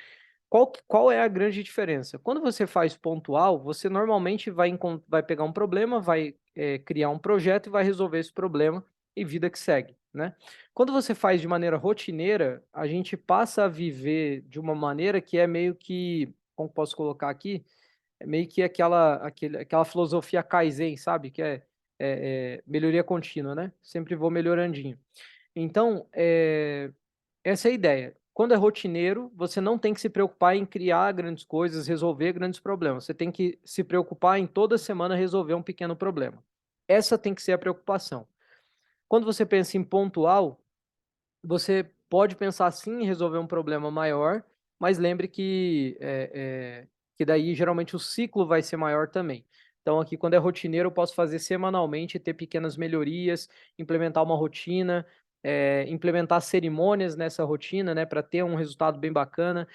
S2: Qual é a grande diferença? Quando você faz pontual, você normalmente vai pegar um problema, vai criar um projeto e vai resolver esse problema e vida que segue, né? Quando você faz de maneira rotineira, a gente passa a viver de uma maneira que é meio que, como posso colocar aqui? É meio que aquela filosofia Kaizen, sabe? Que é melhoria contínua, né? Sempre vou melhorandinho. Então, essa é a ideia. Quando é rotineiro, você não tem que se preocupar em criar grandes coisas, resolver grandes problemas. Você tem que se preocupar em toda semana resolver um pequeno problema. Essa tem que ser a preocupação. Quando você pensa em pontual, você pode pensar sim em resolver um problema maior, mas lembre que daí geralmente o ciclo vai ser maior também. Então aqui quando é rotineiro eu posso fazer semanalmente, ter pequenas melhorias, implementar uma rotina, implementar cerimônias nessa rotina, né, para ter um resultado bem bacana,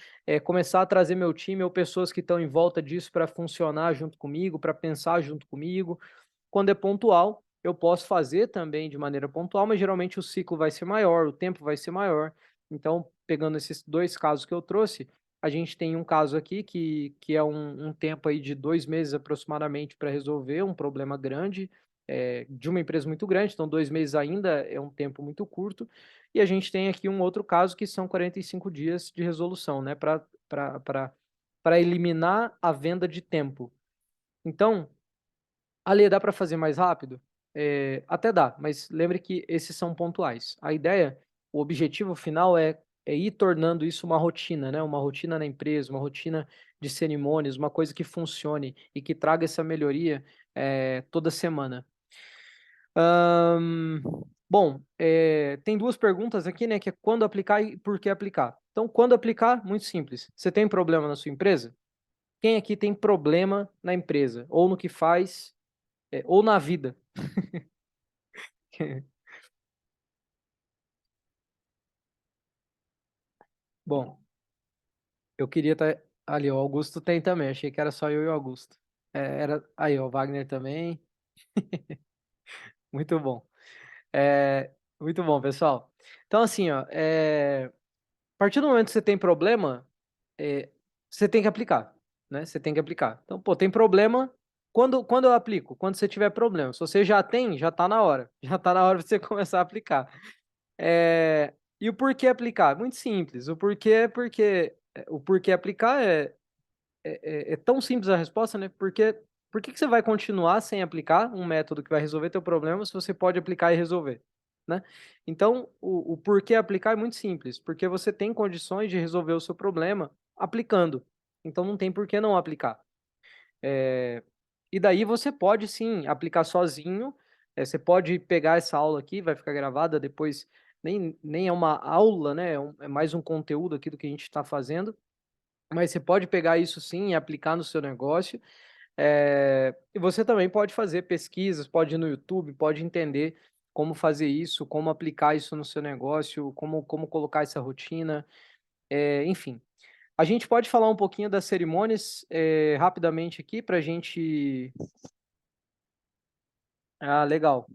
S2: começar a trazer meu time ou pessoas que estão em volta disso para funcionar junto comigo, para pensar junto comigo. Quando é pontual, eu posso fazer também de maneira pontual, mas geralmente o ciclo vai ser maior, o tempo vai ser maior. Então, pegando esses dois casos que eu trouxe, a gente tem um caso aqui que é um tempo aí de 2 meses aproximadamente para resolver um problema grande, de uma empresa muito grande, então 2 meses ainda é um tempo muito curto. E a gente tem aqui um outro caso que são 45 dias de resolução, né, para eliminar a venda de tempo. Então, Ale, dá para fazer mais rápido? Até dá, mas lembre que esses são pontuais. A ideia, o objetivo final é ir tornando isso uma rotina, né? Uma rotina na empresa, uma rotina de cerimônias, uma coisa que funcione e que traga essa melhoria toda semana. Ahn, Bom, tem duas perguntas aqui, né? Que é quando aplicar e por que aplicar. Então, quando aplicar, muito simples. Você tem problema na sua empresa? Quem aqui tem problema na empresa? Ou no que faz? Ou na vida. Bom, eu queria estar ali, o Augusto tem também, achei que era só eu e o Augusto. Era aí, ó, o Wagner também. Muito bom. Muito bom, pessoal. Então, assim, ó, a partir do momento que você tem problema, você tem que aplicar, né? Você tem que aplicar. Então, pô, tem problema. Quando eu aplico? Quando você tiver problema. Se você já tem, já tá na hora. Já tá na hora de você começar a aplicar. E o porquê aplicar? Muito simples. O porquê é porque o porquê aplicar é tão simples a resposta, né? Porque por que você vai continuar sem aplicar um método que vai resolver teu problema se você pode aplicar e resolver, né? Então, o porquê aplicar é muito simples, porque você tem condições de resolver o seu problema aplicando. Então, não tem por que não aplicar. E daí você pode sim aplicar sozinho. Você pode pegar essa aula aqui, vai ficar gravada depois. Nem é uma aula, né? É mais um conteúdo aqui do que a gente está fazendo. Mas você pode pegar isso sim e aplicar no seu negócio. E você também pode fazer pesquisas, pode ir no YouTube, pode entender como fazer isso, como aplicar isso no seu negócio, como colocar essa rotina, enfim. A gente pode falar um pouquinho das cerimônias rapidamente aqui para a gente... Ah, legal.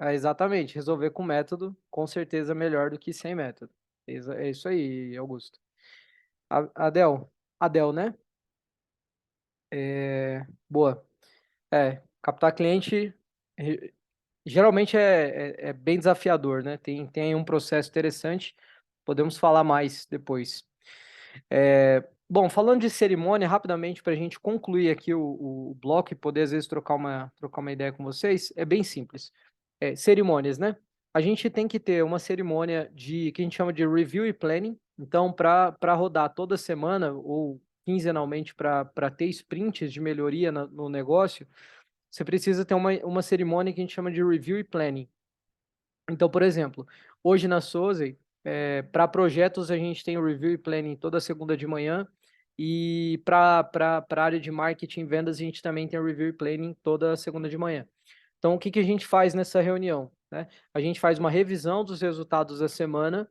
S2: Exatamente, resolver com método, com certeza melhor do que sem método. É isso aí, Augusto. Adel, né? Boa. Captar cliente geralmente é bem desafiador, né? Tem aí um processo interessante, podemos falar mais depois. Bom, falando de cerimônia, rapidamente, para a gente concluir aqui o bloco e poder, às vezes, trocar uma ideia com vocês, é bem simples. Cerimônias, né? A gente tem que ter uma cerimônia que a gente chama de review e planning. Então, para rodar toda semana ou quinzenalmente para ter sprints de melhoria no negócio, você precisa ter uma cerimônia que a gente chama de review e planning. Então, por exemplo, hoje na Sozey, para projetos a gente tem o review e planning toda segunda de manhã, e para a área de marketing e vendas a gente também tem o review e planning toda segunda de manhã. Então, o que a gente faz nessa reunião, né? A gente faz uma revisão dos resultados da semana,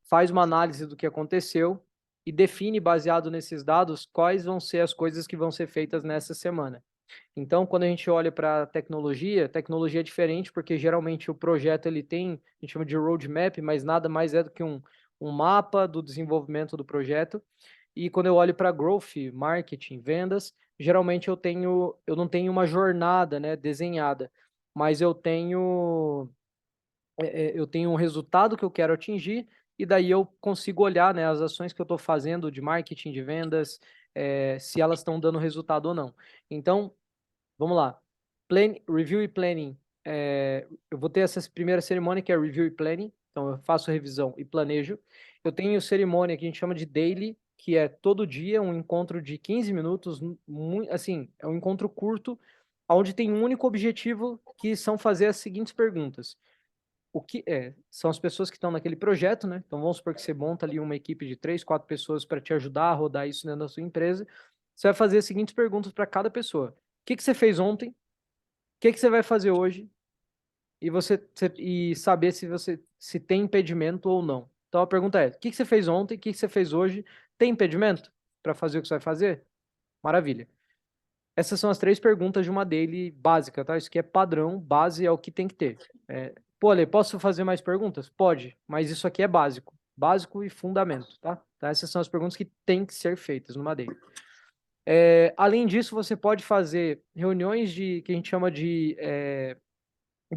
S2: faz uma análise do que aconteceu e define, baseado nesses dados, quais vão ser as coisas que vão ser feitas nessa semana. Então, quando a gente olha para tecnologia é diferente, porque geralmente o projeto ele tem, a gente chama de roadmap, mas nada mais é do que um mapa do desenvolvimento do projeto. E quando eu olho para growth, marketing, vendas, geralmente eu não tenho uma jornada, né, desenhada, mas eu tenho um resultado que eu quero atingir, e daí eu consigo olhar, né, as ações que eu estou fazendo de marketing, de vendas, se elas estão dando resultado ou não. Então, vamos lá. Review e planning. Eu vou ter essa primeira cerimônia, que é review e planning. Então, eu faço revisão e planejo. Eu tenho cerimônia que a gente chama de daily, que é todo dia um encontro de 15 minutos. Assim, é um encontro curto, onde tem um único objetivo, que são fazer as seguintes perguntas. São as pessoas que estão naquele projeto, né? Então, vamos supor que você monta ali uma equipe de 3, 4 pessoas para te ajudar a rodar isso dentro da sua empresa. Você vai fazer as seguintes perguntas para cada pessoa. O que você fez ontem? O que você vai fazer hoje? E saber se tem impedimento ou não. Então, a pergunta é, o que você fez ontem? O que você fez hoje? Tem impedimento para fazer o que você vai fazer? Maravilha. Essas são as 3 perguntas de uma daily básica, tá? Isso aqui é padrão, base é o que tem que ter. Pô, Ale, posso fazer mais perguntas? Pode, mas isso aqui é básico. Básico e fundamento, tá? Então, essas são as perguntas que têm que ser feitas numa daily. Além disso, você pode fazer reuniões que a gente chama de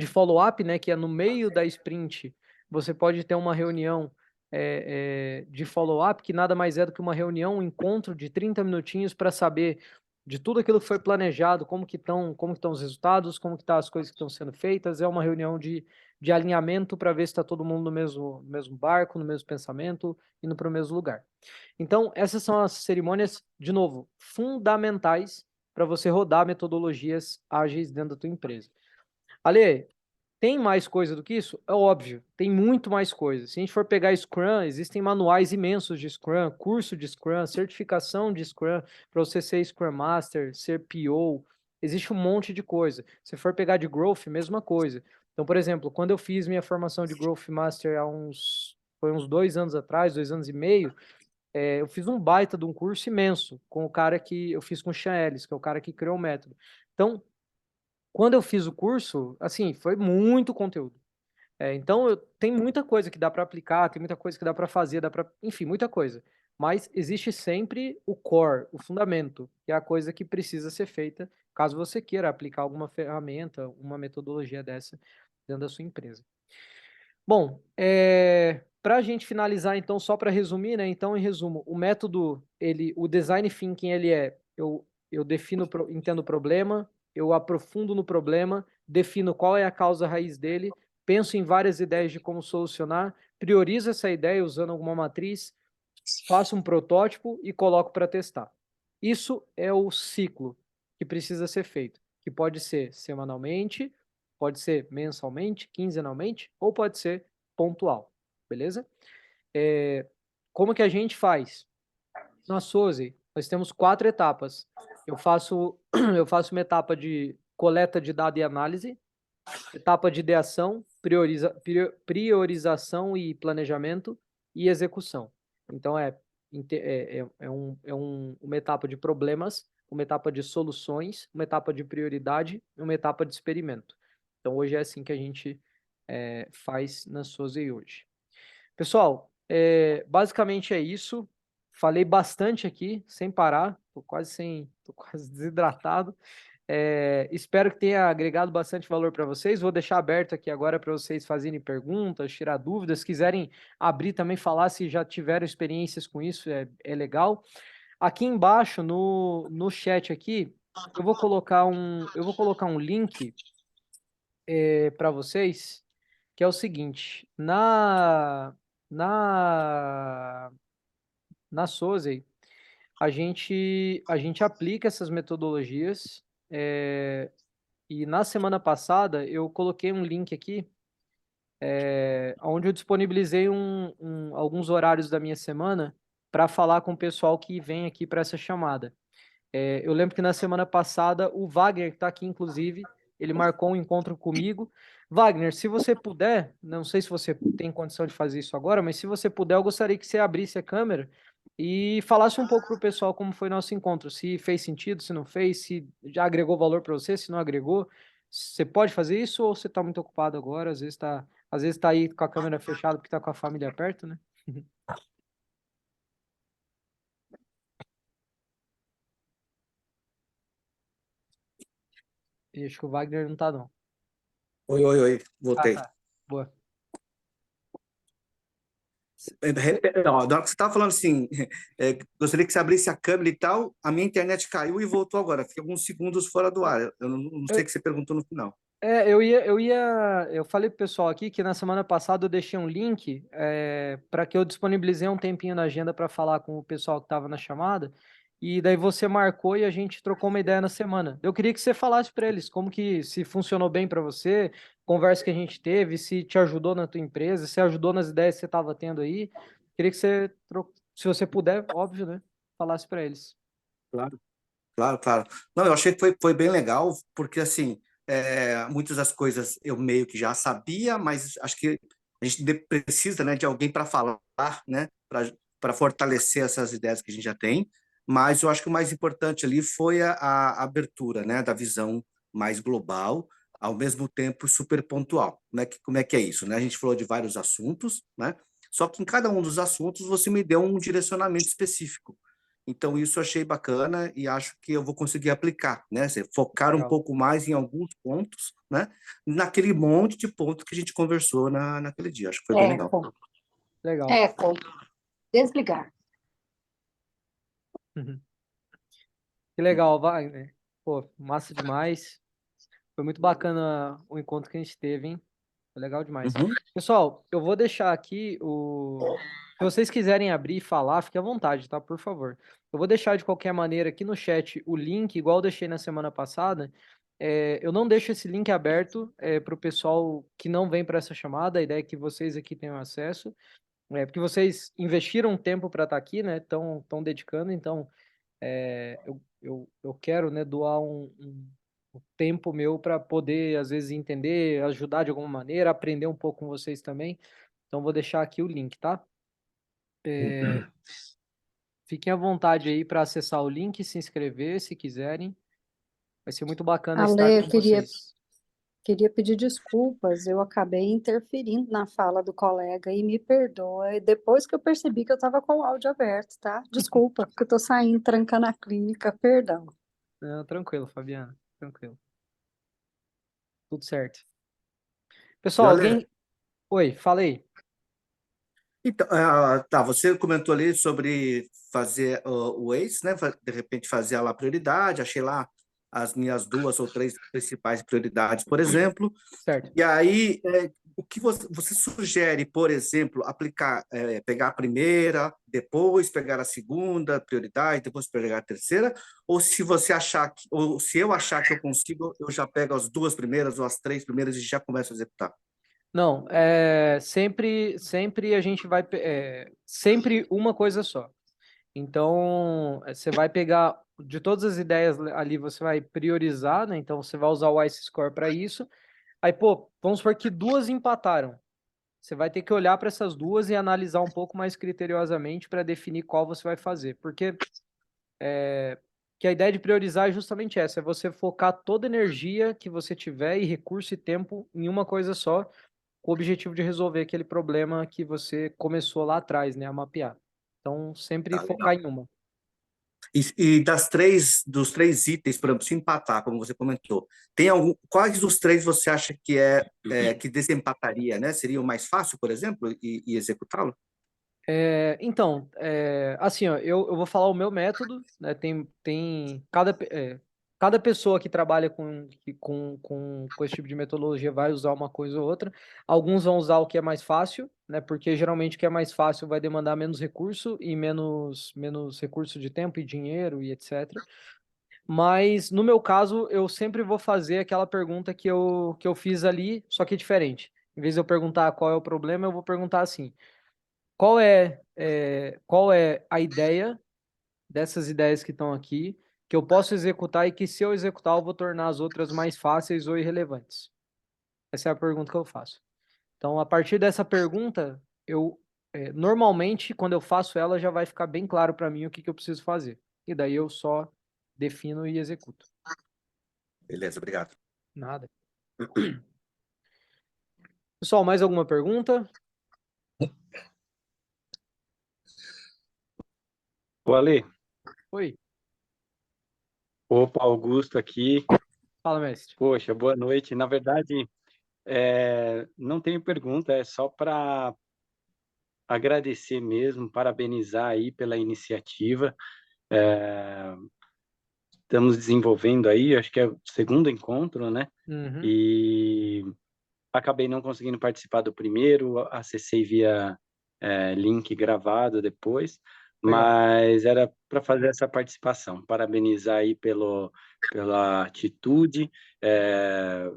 S2: follow-up, né? Que é no meio da sprint. Você pode ter uma reunião de follow-up, que nada mais é do que uma reunião, um encontro de 30 minutinhos para saber de tudo aquilo que foi planejado, como que estão os resultados, como que estão as coisas que estão sendo feitas. É uma reunião de alinhamento para ver se está todo mundo no mesmo barco, no mesmo pensamento, indo para o mesmo lugar. Então, essas são as cerimônias, de novo, fundamentais para você rodar metodologias ágeis dentro da tua empresa. Ale, tem mais coisa do que isso? É óbvio, tem muito mais coisa. Se a gente for pegar Scrum, existem manuais imensos de Scrum, curso de Scrum, certificação de Scrum, para você ser Scrum Master, ser PO, existe um monte de coisa. Se for pegar de Growth, mesma coisa. Então, por exemplo, quando eu fiz minha formação de Growth Master foi uns 2 anos atrás, 2 anos e meio, eu fiz um baita de um curso imenso com o cara que eu fiz com o Sean Ellis, que é o cara que criou o método. Então, quando eu fiz o curso, assim, foi muito conteúdo. Então, tem muita coisa que dá para aplicar, tem muita coisa que dá para fazer, enfim, muita coisa. Mas existe sempre o core, o fundamento, que é a coisa que precisa ser feita caso você queira aplicar alguma ferramenta, uma metodologia dessa dentro da sua empresa. Bom, para a gente finalizar, então, só para resumir, né? Então, em resumo, o método, o design thinking, eu entendo o problema, eu aprofundo no problema, defino qual é a causa raiz dele, penso em várias ideias de como solucionar, priorizo essa ideia usando alguma matriz, faço um protótipo e coloco para testar. Isso é o ciclo que precisa ser feito, que pode ser semanalmente, pode ser mensalmente, quinzenalmente, ou pode ser pontual, beleza? Como que a gente faz? Na Sozey, nós temos 4 etapas. Eu faço uma etapa de coleta de dado e análise, etapa de ideação, priorização e planejamento, e execução. Então, uma etapa de problemas, uma etapa de soluções, uma etapa de prioridade e uma etapa de experimento. Então, hoje é assim que a gente faz na Sozei hoje. Pessoal, basicamente é isso. Falei bastante aqui, sem parar, tô quase desidratado. Espero que tenha agregado bastante valor para vocês. Vou deixar aberto aqui agora para vocês fazerem perguntas, tirar dúvidas. Se quiserem abrir também, falar se já tiveram experiências com isso, é legal. Aqui embaixo, no chat aqui, eu vou colocar um link para vocês, que é o seguinte. Na Sozei, a gente aplica essas metodologias, e na semana passada eu coloquei um link aqui, onde eu disponibilizei alguns horários da minha semana para falar com o pessoal que vem aqui para essa chamada. Eu lembro que na semana passada o Wagner, que está aqui inclusive, ele marcou um encontro comigo. Wagner, se você puder, não sei se você tem condição de fazer isso agora, mas se você puder, eu gostaria que você abrisse a câmera e falasse um pouco para o pessoal como foi nosso encontro, se fez sentido, se não fez, se já agregou valor para você, se não agregou. Você pode fazer isso ou você está muito ocupado agora? Às vezes tá aí com a câmera fechada porque está com a família perto, né? E acho que o Wagner não tá, não.
S5: Oi,
S2: Ah,
S5: voltei.
S2: tá. Boa.
S5: Na hora que você estava falando assim, gostaria que você abrisse a câmera e tal, a minha internet caiu e voltou agora. Fiquei alguns segundos fora do ar. Eu não sei o que você perguntou no final.
S2: Eu falei pro pessoal aqui que na semana passada eu deixei um link para que eu disponibilizei um tempinho na agenda para falar com o pessoal que estava na chamada, e daí você marcou e a gente trocou uma ideia na semana. Eu queria que você falasse para eles como que se funcionou bem para você, conversa que a gente teve, se te ajudou na tua empresa, se ajudou nas ideias que você estava tendo aí. Queria que você, se você puder, óbvio, né, falasse para eles.
S5: Claro. Claro. Não, eu achei que foi bem legal, porque assim, muitas das coisas eu meio que já sabia, mas acho que a gente precisa, né, de alguém para falar, né, para fortalecer essas ideias que a gente já tem. Mas eu acho que o mais importante ali foi a abertura, né, da visão mais global, ao mesmo tempo super pontual, né? Como é que é isso, né? A gente falou de vários assuntos, né? Só que em cada um dos assuntos você me deu um direcionamento específico. Então, isso eu achei bacana e acho que eu vou conseguir aplicar, né? Focar um
S2: Legal.
S5: pouco mais em alguns pontos, né? Naquele monte de pontos que a gente conversou naquele dia. Acho que foi bem legal.
S2: Legal.
S6: Desligar.
S2: Uhum. Que legal, Wagner. Pô, massa demais. Foi muito bacana o encontro que a gente teve, hein? Foi legal demais.
S5: Uhum.
S2: Pessoal, eu vou deixar aqui Se vocês quiserem abrir e falar, fique à vontade, tá? Por favor. Eu vou deixar de qualquer maneira aqui no chat o link, igual eu deixei na semana passada. Eu não deixo esse link aberto para o pessoal que não vem para essa chamada. A ideia é que vocês aqui tenham acesso. Porque vocês investiram tempo para estar aqui, né? Estão dedicando, então eu quero, né, doar um tempo meu para poder, às vezes, entender, ajudar de alguma maneira, aprender um pouco com vocês também. Então, vou deixar aqui o link, tá? Fiquem à vontade aí para acessar o link e se inscrever, se quiserem. Vai ser muito bacana estar
S6: Ale,
S2: com
S6: eu
S2: vocês.
S6: queria pedir desculpas, eu acabei interferindo na fala do colega e me perdoa. Depois que eu percebi que eu estava com o áudio aberto, tá? Desculpa, porque eu tô saindo, trancando a clínica, perdão.
S2: Não, tranquilo, Fabiana. Tranquilo. Tudo certo. Pessoal,
S5: Ale,
S2: Oi, falei.
S5: então, você comentou ali sobre fazer o Waze, né? De repente fazer lá a prioridade, achei lá as minhas 2 ou 3 principais prioridades, por exemplo.
S2: Certo.
S5: E aí, o que você sugere, por exemplo, aplicar, pegar a primeira, depois pegar a segunda prioridade, depois pegar a terceira, ou se você achar ou se eu achar que eu consigo, eu já pego as 2 primeiras ou as 3 primeiras e já começo a executar.
S2: Não, sempre a gente vai, sempre uma coisa só. Então, você vai pegar, de todas as ideias ali, você vai priorizar, né? Então, você vai usar o Ice Score para isso. Aí, pô, vamos supor que 2 empataram. você vai ter que olhar para essas duas e analisar um pouco mais criteriosamente para definir qual você vai fazer. Porque que a ideia de priorizar é justamente essa, é você focar toda a energia que você tiver e recurso e tempo em uma coisa só, com o objetivo de resolver aquele problema que você começou lá atrás, né, a mapear. Então, sempre
S5: Tá,
S2: focar
S5: legal.
S2: em uma.
S5: E dos três itens, por exemplo, se empatar, como você comentou, quais dos três você acha que desempataria, né? Seria o mais fácil, por exemplo, e executá-lo?
S2: Então, assim, ó, eu vou falar o meu método, né? Tem cada pessoa que trabalha com esse tipo de metodologia vai usar uma coisa ou outra. Alguns vão usar o que é mais fácil, né? Porque geralmente o que é mais fácil vai demandar menos recurso e menos recurso de tempo e dinheiro e etc. Mas no meu caso, eu sempre vou fazer aquela pergunta que eu fiz ali, só que diferente. Em vez de eu perguntar qual é o problema, eu vou perguntar assim. Qual é a ideia dessas ideias que estão aqui, que eu posso executar e que, se eu executar, eu vou tornar as outras mais fáceis ou irrelevantes? Essa é a pergunta que eu faço. Então, a partir dessa pergunta, normalmente, quando eu faço ela, já vai ficar bem claro para mim o que eu preciso fazer. E daí eu só defino e executo.
S5: Beleza, obrigado.
S2: Nada. Pessoal, mais alguma pergunta?
S7: Ô, Ale,
S2: Oi,
S7: opa, Augusto aqui.
S2: fala, mestre.
S7: Poxa, boa noite. Na verdade, não tenho pergunta, é só para agradecer mesmo, parabenizar aí pela iniciativa. É, Estamos desenvolvendo aí, acho que é o segundo encontro, né?
S2: Uhum,
S7: E acabei não conseguindo participar do primeiro, acessei via link gravado depois,
S2: legal.
S7: mas era para fazer essa participação. Parabenizar aí pela atitude,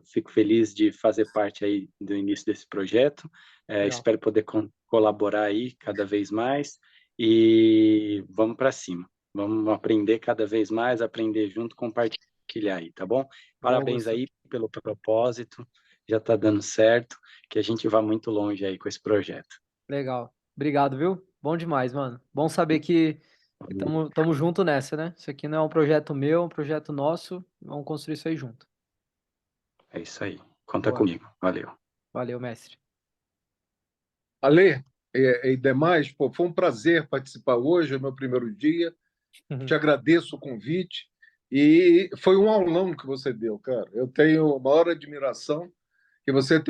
S7: fico feliz de fazer parte aí do início desse projeto,
S2: Legal.
S7: espero poder colaborar aí cada vez mais e vamos para cima. Vamos aprender cada vez mais, aprender junto, compartilhar aí, tá bom? Parabéns
S2: Augusto.
S7: aí pelo propósito, já está dando certo, que a gente vá muito longe aí com esse projeto.
S2: Legal. Obrigado, viu? Bom demais, mano. Bom saber que estamos junto nessa, né? Isso aqui não é um projeto meu, é um projeto nosso. Vamos construir isso aí junto.
S7: É isso aí. Conta
S2: Boa.
S7: comigo. Valeu.
S2: Valeu, mestre.
S1: Ale e demais, pô, foi um prazer participar hoje, é o meu primeiro dia. Te agradeço o convite e foi um aulão que você deu, cara. Eu tenho maior admiração que você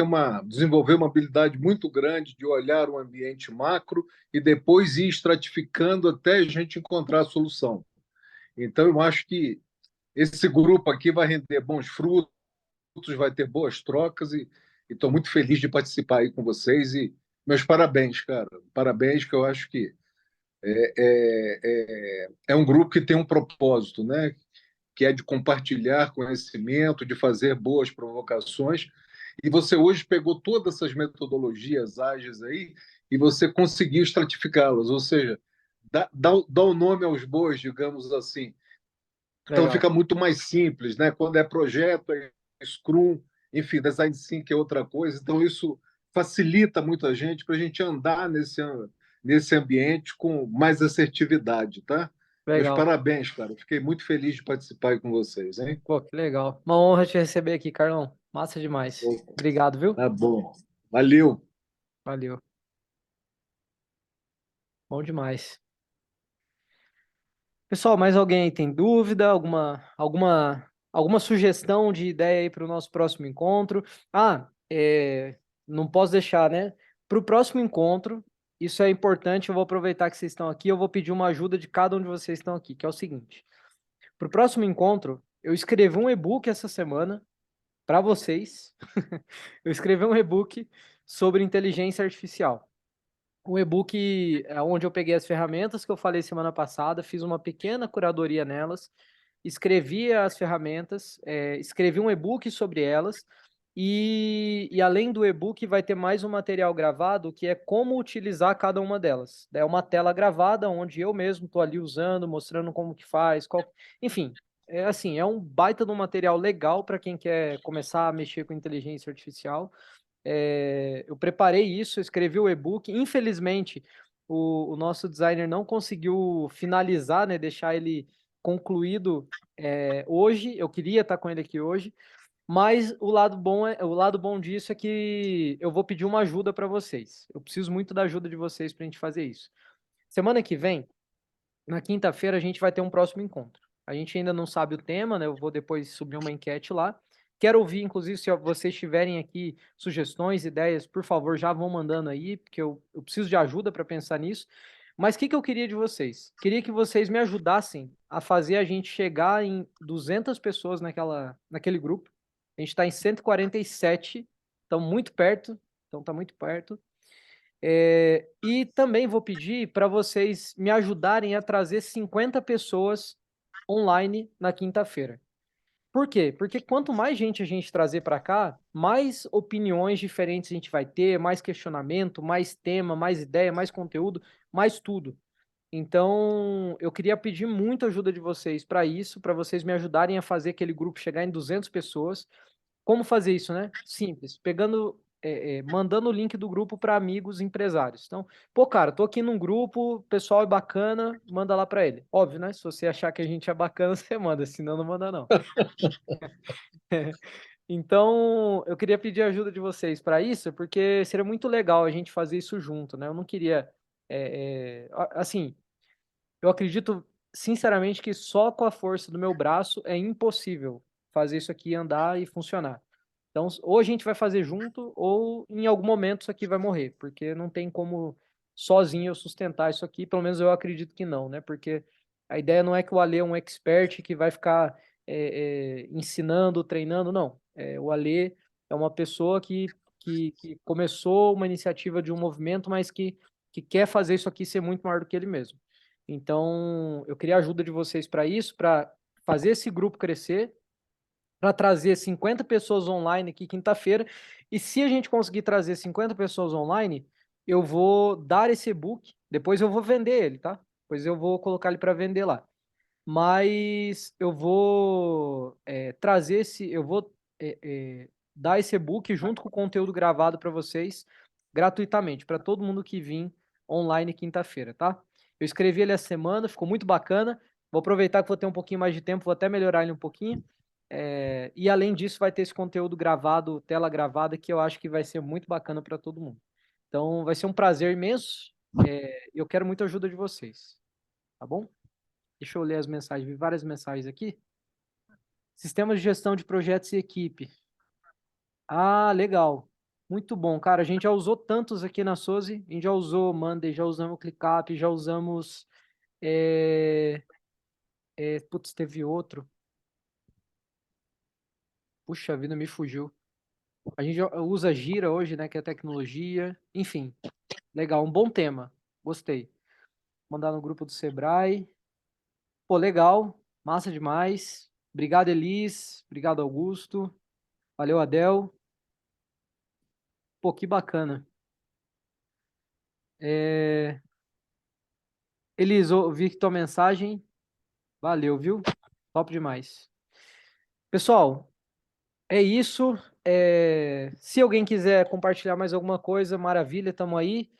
S1: desenvolveu uma habilidade muito grande de olhar o ambiente macro e depois ir estratificando até a gente encontrar a solução. Então, eu acho que esse grupo aqui vai render bons frutos, vai ter boas trocas e estou muito feliz de participar aí com vocês e meus parabéns, cara. Parabéns, que eu acho que é um grupo que tem um propósito, né? Que é de compartilhar conhecimento, de fazer boas provocações. E você hoje pegou todas essas metodologias ágeis aí e você conseguiu estratificá-las, ou seja, dá o nome aos bois, digamos assim. Então
S2: Legal.
S1: fica muito mais simples, né? Quando é projeto, é Scrum, enfim, Design Thinking é outra coisa. Então isso facilita muito a gente para a gente andar nesse ambiente com mais assertividade, tá? Meus
S2: Legal.
S1: parabéns, cara. Fiquei muito feliz de participar aí com vocês, hein?
S2: Pô, que legal. Uma honra te receber aqui, Carlão. Massa demais. Obrigado, viu?
S1: Tá bom. Valeu.
S2: Valeu. Bom demais. Pessoal, mais alguém aí tem dúvida? Alguma sugestão de ideia aí para o nosso próximo encontro? Não posso deixar, né? Para o próximo encontro, isso é importante, eu vou aproveitar que vocês estão aqui, eu vou pedir uma ajuda de cada um de vocês que estão aqui, que é o seguinte. Para o próximo encontro, eu escrevi um e-book essa semana para vocês. Eu escrevi um e-book sobre inteligência artificial. Um e-book onde eu peguei as ferramentas que eu falei semana passada, fiz uma pequena curadoria nelas, escrevi as ferramentas, escrevi um e-book sobre elas, e além do e-book vai ter mais um material gravado que é como utilizar cada uma delas. É uma tela gravada onde eu mesmo estou ali usando, mostrando como que faz, enfim, é um baita de um material legal para quem quer começar a mexer com inteligência artificial. Eu preparei isso, eu escrevi o e-book. Infelizmente, o nosso designer não conseguiu finalizar, né, deixar ele concluído hoje. Eu queria estar com ele aqui hoje, mas o lado bom disso é que eu vou pedir uma ajuda para vocês. Eu preciso muito da ajuda de vocês para a gente fazer isso. Semana que vem, na quinta-feira, a gente vai ter um próximo encontro. A gente ainda não sabe o tema, né? Eu vou depois subir uma enquete lá. Quero ouvir, inclusive, se vocês tiverem aqui sugestões, ideias, por favor, já vão mandando aí, porque eu preciso de ajuda para pensar nisso. Mas o que eu queria de vocês? Queria que vocês me ajudassem a fazer a gente chegar em 200 pessoas naquele grupo. A gente está em 147, então muito perto. Então está muito perto. E também vou pedir para vocês me ajudarem a trazer 50 pessoas online na quinta-feira. Por quê? Porque quanto mais gente a gente trazer para cá, mais opiniões diferentes a gente vai ter, mais questionamento, mais tema, mais ideia, mais conteúdo, mais tudo. Então, eu queria pedir muito ajuda de vocês para isso, para vocês me ajudarem a fazer aquele grupo chegar em 200 pessoas. Como fazer isso, né? Simples, mandando o link do grupo para amigos empresários. Então, pô, cara, tô aqui num grupo, o pessoal é bacana, manda lá para ele. Óbvio, né? Se você achar que a gente é bacana, você manda, senão não manda não. Então, eu queria pedir a ajuda de vocês para isso, porque seria muito legal a gente fazer isso junto, né? Eu não queria, assim, eu acredito sinceramente que só com a força do meu braço é impossível fazer isso aqui andar e funcionar. Então, ou a gente vai fazer junto, ou em algum momento isso aqui vai morrer, porque não tem como sozinho eu sustentar isso aqui, pelo menos eu acredito que não, né? Porque a ideia não é que o Alê é um expert que vai ficar ensinando, treinando, não. O Alê é uma pessoa que começou uma iniciativa de um movimento, mas que quer fazer isso aqui ser muito maior do que ele mesmo. Então, eu queria a ajuda de vocês para isso, para fazer esse grupo crescer, para trazer 50 pessoas online aqui quinta-feira. E se a gente conseguir trazer 50 pessoas online, eu vou dar esse e-book, depois eu vou vender ele, tá? Depois eu vou colocar ele para vender lá. Mas eu vou dar esse e-book junto com o conteúdo gravado para vocês gratuitamente, para todo mundo que vir online quinta-feira, tá? Eu escrevi ele essa semana, ficou muito bacana. Vou aproveitar que vou ter um pouquinho mais de tempo, vou até melhorar ele um pouquinho. E além disso, vai ter esse conteúdo gravado, tela gravada, que eu acho que vai ser muito bacana para todo mundo. Então, vai ser um prazer imenso. Eu quero muito a ajuda de vocês, tá bom? Deixa eu ler as mensagens, vi várias mensagens aqui. Sistema de gestão de projetos e equipe. Ah, legal. Muito bom, cara. A gente já usou tantos aqui na Sozi. A gente já usou Monday, já usamos ClickUp, já usamos. Putz, teve outro. Puxa vida, me fugiu. A gente já usa Gira hoje, né? Que é tecnologia. Enfim, legal. Um bom tema. Gostei. Mandar no grupo do Sebrae. Pô, legal. Massa demais. Obrigado, Elis. Obrigado, Augusto. Valeu, Adel. Pô, que bacana. Elis, vi que tua mensagem. Valeu, viu? Top demais. Pessoal, é isso. Se alguém quiser compartilhar mais alguma coisa, maravilha, tamo aí.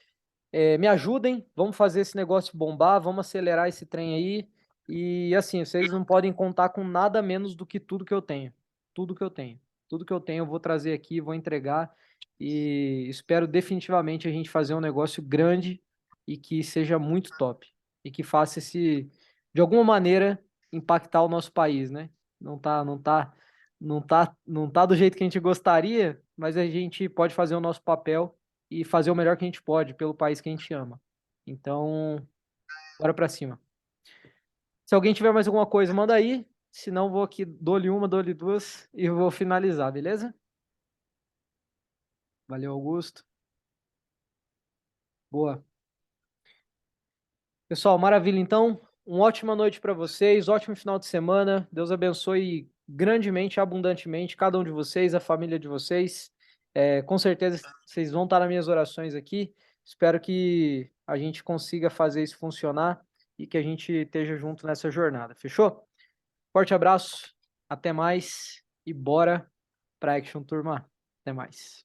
S2: Me ajudem, vamos fazer esse negócio bombar, vamos acelerar esse trem aí. E assim, vocês não podem contar com nada menos do que tudo que eu tenho. Tudo que eu tenho. Tudo que eu tenho eu vou trazer aqui, vou entregar. E espero definitivamente a gente fazer um negócio grande e que seja muito top. E que faça de alguma maneira, impactar o nosso país, né? Não tá do jeito que a gente gostaria, mas a gente pode fazer o nosso papel e fazer o melhor que a gente pode pelo país que a gente ama. Então, bora pra cima. Se alguém tiver mais alguma coisa, manda aí. Se não, vou aqui, dou-lhe uma, dou-lhe duas e vou finalizar, beleza? Valeu, Augusto. Boa. Pessoal, maravilha. Então, uma ótima noite para vocês, ótimo final de semana. Deus abençoe grandemente, abundantemente cada um de vocês, a família de vocês. Com certeza vocês vão estar nas minhas orações aqui. Espero que a gente consiga fazer isso funcionar e que a gente esteja junto nessa jornada. Fechou? Forte abraço, até mais e bora para Action, turma. Até mais.